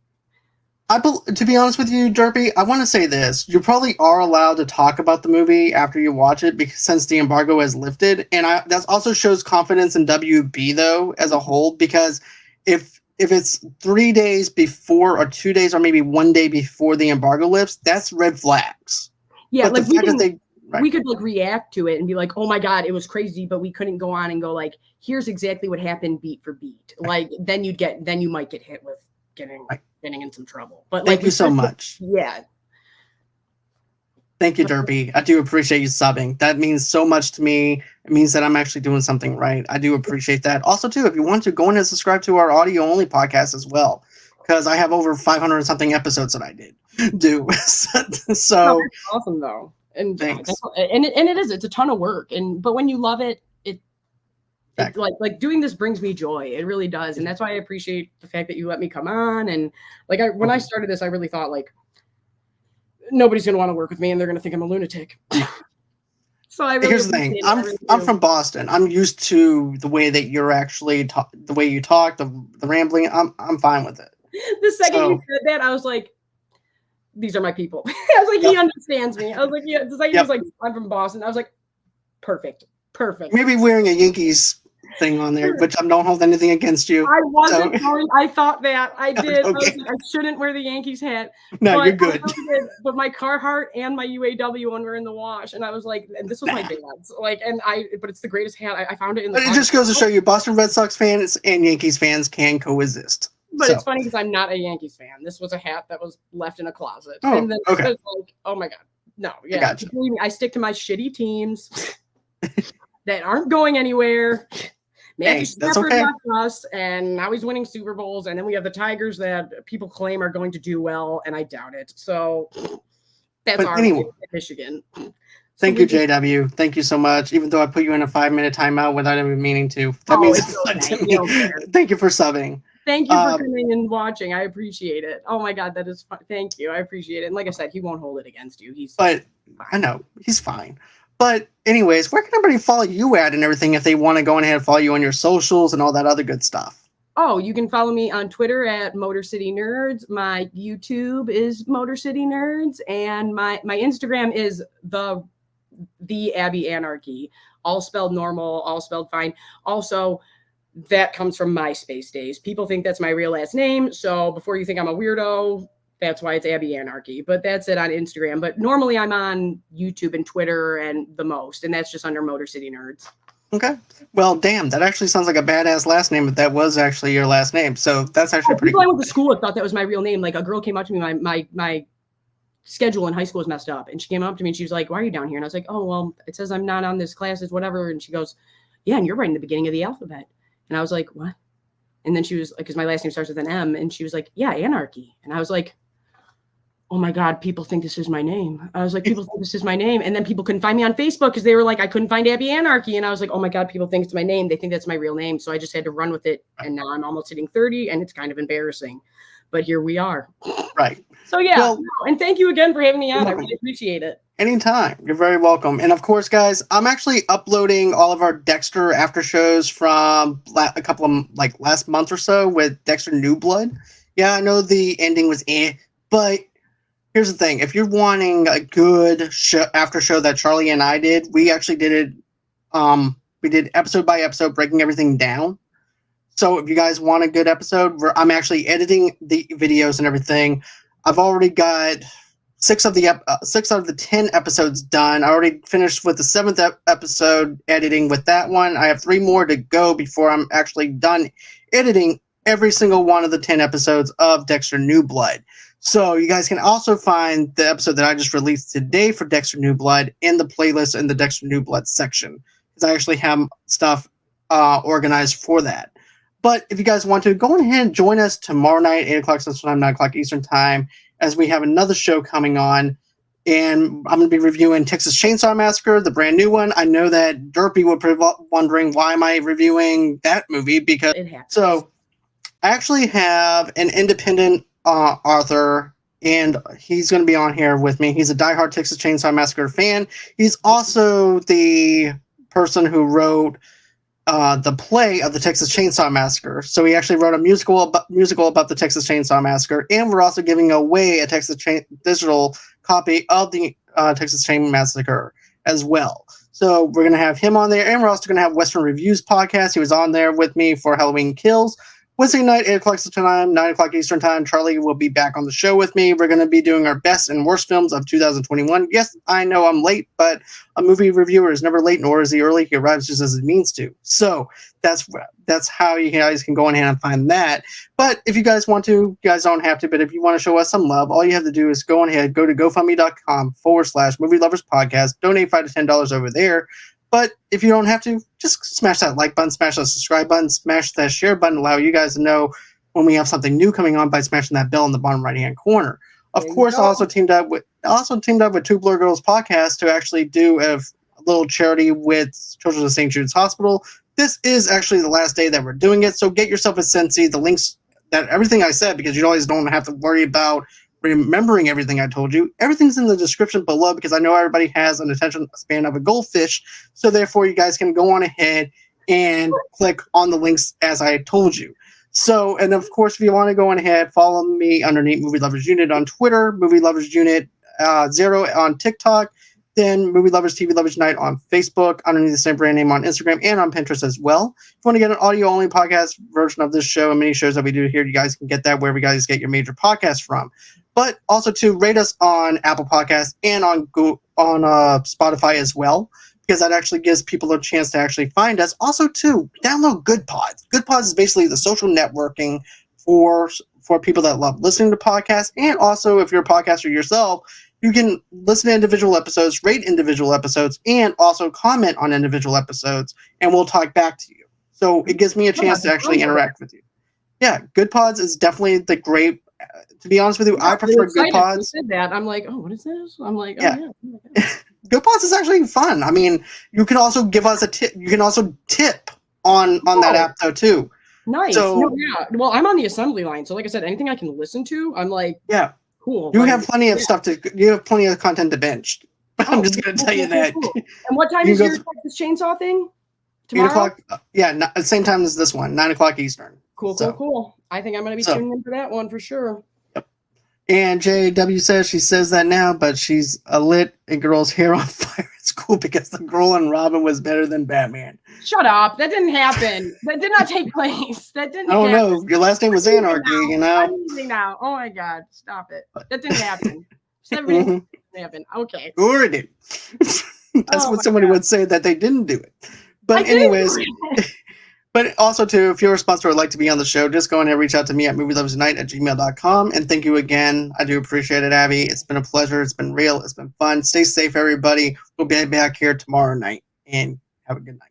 To be honest with you, Derpy, I want to say this. You probably are allowed to talk about the movie after you watch it since the embargo has lifted. And that also shows confidence in WB, though, as a whole, because if it's 3 days before or 2 days or maybe 1 day before the embargo lifts, that's red flags. Yeah, but like we could like react to it and be like, oh my God, it was crazy, but we couldn't go on and go like, here's exactly what happened beat for beat. Like then you might get hit with getting in some trouble. But thank you so much. Yeah. Thank you, Derpy. I do appreciate you subbing. That means so much to me. It means that I'm actually doing something right. I do appreciate that. Also, too, if you want to, go in and subscribe to our audio-only podcast as well, because I have over 500 and something episodes that I did do. So that's awesome, though. And thanks. It's a ton of work. But when you love it, exactly. like doing this brings me joy. It really does. And that's why I appreciate the fact that you let me come on. And like when I started this, I really thought like nobody's going to want to work with me and they're going to think I'm a lunatic. So I really here's the thing. I'm from Boston. I'm used to the way that you're actually the way you talk, the rambling. I'm fine with it. The second you said that, I was like, these are my people. I was like, he understands me. I was like, yeah. The second he was like, I'm from Boston. I was like, perfect. Maybe wearing a Yankees thing on there, which I don't hold anything against you. I wasn't going. I thought that I did. Okay. I shouldn't wear the Yankees hat. No, you're good. But my Carhartt and my UAW one were in the wash, and I was like, and this was my dad's. Like, but it's the greatest hat. I found it in the. But it just goes to show you, Boston Red Sox fans and Yankees fans can coexist. But it's funny because I'm not a Yankees fan. This was a hat that was left in a closet, and then it was like, oh my God, no, yeah. Believe me, I stick to my shitty teams that aren't going anywhere. Matthew Stafford left us, and now he's winning Super Bowls. And then we have the Tigers that people claim are going to do well, and I doubt it. So that's our Michigan. Thank you, JW. Thank you so much. Even though I put you in a 5-minute timeout without even meaning to. That means a lot to me. Thank you for subbing. Thank you for coming and watching. I appreciate it. Oh my God, that is fun. Thank you. I appreciate it. And like I said, he won't hold it against you. I know he's fine. But anyways, where can everybody follow you at and everything if they want to go ahead and follow you on your socials and all that other good stuff? Oh, you can follow me on Twitter at Motor City Nerds. My YouTube is Motor City Nerds, and my Instagram is the Abby Anarchy, all spelled normal, all spelled fine. Also, that comes from MySpace days. People think that's my real last name, so before you think I'm a weirdo, that's why it's Abby Anarchy. But that's it on Instagram. But normally I'm on YouTube and Twitter and the most, and that's just under Motor City Nerds. Okay. Well, damn, that actually sounds like a badass last name, but that was actually your last name. So that's actually pretty cool. People I went to school with thought that was my real name. Like a girl came up to me, my schedule in high school was messed up. And she came up to me and she was like, why are you down here? And I was like, oh, well, it says I'm not on this classes, whatever. And she goes, yeah, and you're right in the beginning of the alphabet. And I was like, what? And then she was like, because my last name starts with an M. And she was like, yeah, Anarchy. And I was like, oh my God, people think this is my name. I was like, people think this is my name. And then people couldn't find me on Facebook because they were like, I couldn't find Abby Anarchy. And I was like, oh my God, people think it's my name. They think that's my real name. So I just had to run with it. And now I'm almost hitting 30 and it's kind of embarrassing. But here we are. Right. So yeah. And thank you again for having me on. I really appreciate it. Anytime. You're very welcome. And of course, guys, I'm actually uploading all of our Dexter after shows from a couple of last month or so with Dexter New Blood. Yeah, I know the ending was but here's the thing. If you're wanting a good after show that Charlie and I did, we actually did it. We did episode by episode, breaking everything down. So if you guys want a good episode, I'm actually editing the videos and everything. I've already got 6 of the 10 episodes done. I already finished with the 7th episode editing with that one. I have 3 more to go before I'm actually done editing every single one of the 10 episodes of Dexter New Blood. So you guys can also find the episode that I just released today for Dexter New Blood in the playlist in the Dexter New Blood section, because I actually have stuff organized for that. But if you guys want to, go ahead and join us tomorrow night, 8 o'clock Central Time, 9 o'clock Eastern Time, as we have another show coming on. And I'm going to be reviewing Texas Chainsaw Massacre, the brand new one. I know that Derpy would be wondering, why am I reviewing that movie? Because It happens. So I actually have an independent author, and he's going to be on here with me. He's a diehard Texas Chainsaw Massacre fan. He's also the person who wrote the play of the Texas Chainsaw Massacre. So he actually wrote a musical about the Texas Chainsaw Massacre, and we're also giving away a digital copy of the Texas Chainsaw Massacre as well. So we're going to have him on there, and we're also going to have Western Reviews podcast. He was on there with me for Halloween Kills. Wednesday night, 8 o'clock Central Time, 9 o'clock Eastern Time. Charlie will be back on the show with me. We're going to be doing our best and worst films of 2021. Yes, I know I'm late, but a movie reviewer is never late, nor is he early. He arrives just as it means to. So that's how you guys can go in and find that. But if you guys want to, you guys don't have to, but if you want to show us some love, all you have to do is go ahead, go to GoFundMe.com/Movie Lovers Podcast. Donate $5 to $10 over there. But if you don't have to, just smash that like button, smash that subscribe button, smash that share button, allow you guys to know when we have something new coming on by smashing that bell in the bottom right-hand corner. Of course, I also teamed up with Two Blur Girls podcast to actually do a little charity with Children of St. Jude's Hospital. This is actually the last day that we're doing it, so get yourself a Scentsy. The links, that everything I said, because you always don't have to worry about remembering everything I told you. Everything's in the description below, because I know everybody has an attention span of a goldfish. So therefore, you guys can go on ahead and click on the links as I told you. So, and of course, if you want to go on ahead, follow me underneath Movie Lovers Unit on Twitter, Movie Lovers Unit 0 on TikTok, then Movie Lovers TV Lovers Night on Facebook, underneath the same brand name on Instagram and on Pinterest as well. If you want to get an audio-only podcast version of this show and many shows that we do here, you guys can get that wherever you guys get your major podcasts from. But also to rate us on Apple Podcasts and on Spotify as well, because that actually gives people a chance to actually find us. Also, to download Good Pods. Good Pods is basically the social networking for people that love listening to podcasts. And also, if you're a podcaster yourself, you can listen to individual episodes, rate individual episodes, and also comment on individual episodes, and we'll talk back to you. So it gives me a chance to actually interact with you. Yeah, Good Pods is definitely the great. To be honest with you, I prefer Good Pods. You said that. I'm like, oh, what is this? I'm like, oh, yeah. Good Pods is actually fun. I mean, you can also give us a tip. You can also tip on that app though too. Nice. So, yeah. Well, I'm on the assembly line, so like I said, anything I can listen to, I'm like, yeah, cool. You have plenty of stuff to. You have plenty of content to binge. I'm just going to tell you that. Cool. And what time is your Texas Chainsaw thing? Tomorrow? 8 o'clock. Yeah, same time as this one, 9 o'clock Eastern. Cool. I think I'm going to be tuning in for that one for sure. And JW says that now, but she's a lit girl's hair on fire at school because the girl in Robin was better than Batman. Shut up. That didn't happen. That did not take place. That didn't happen. No. Your last name was Anarchy, you know? I'm easy now. Oh my God. Stop it. That didn't happen. That really didn't happen. Okay. Or it did. That's what somebody would say, that they didn't do it. But anyways... But also, too, if you're a sponsor or would like to be on the show, just go ahead and reach out to me at movieloversnight@gmail.com. And thank you again. I do appreciate it, Abby. It's been a pleasure. It's been real. It's been fun. Stay safe, everybody. We'll be back here tomorrow night. And have a good night.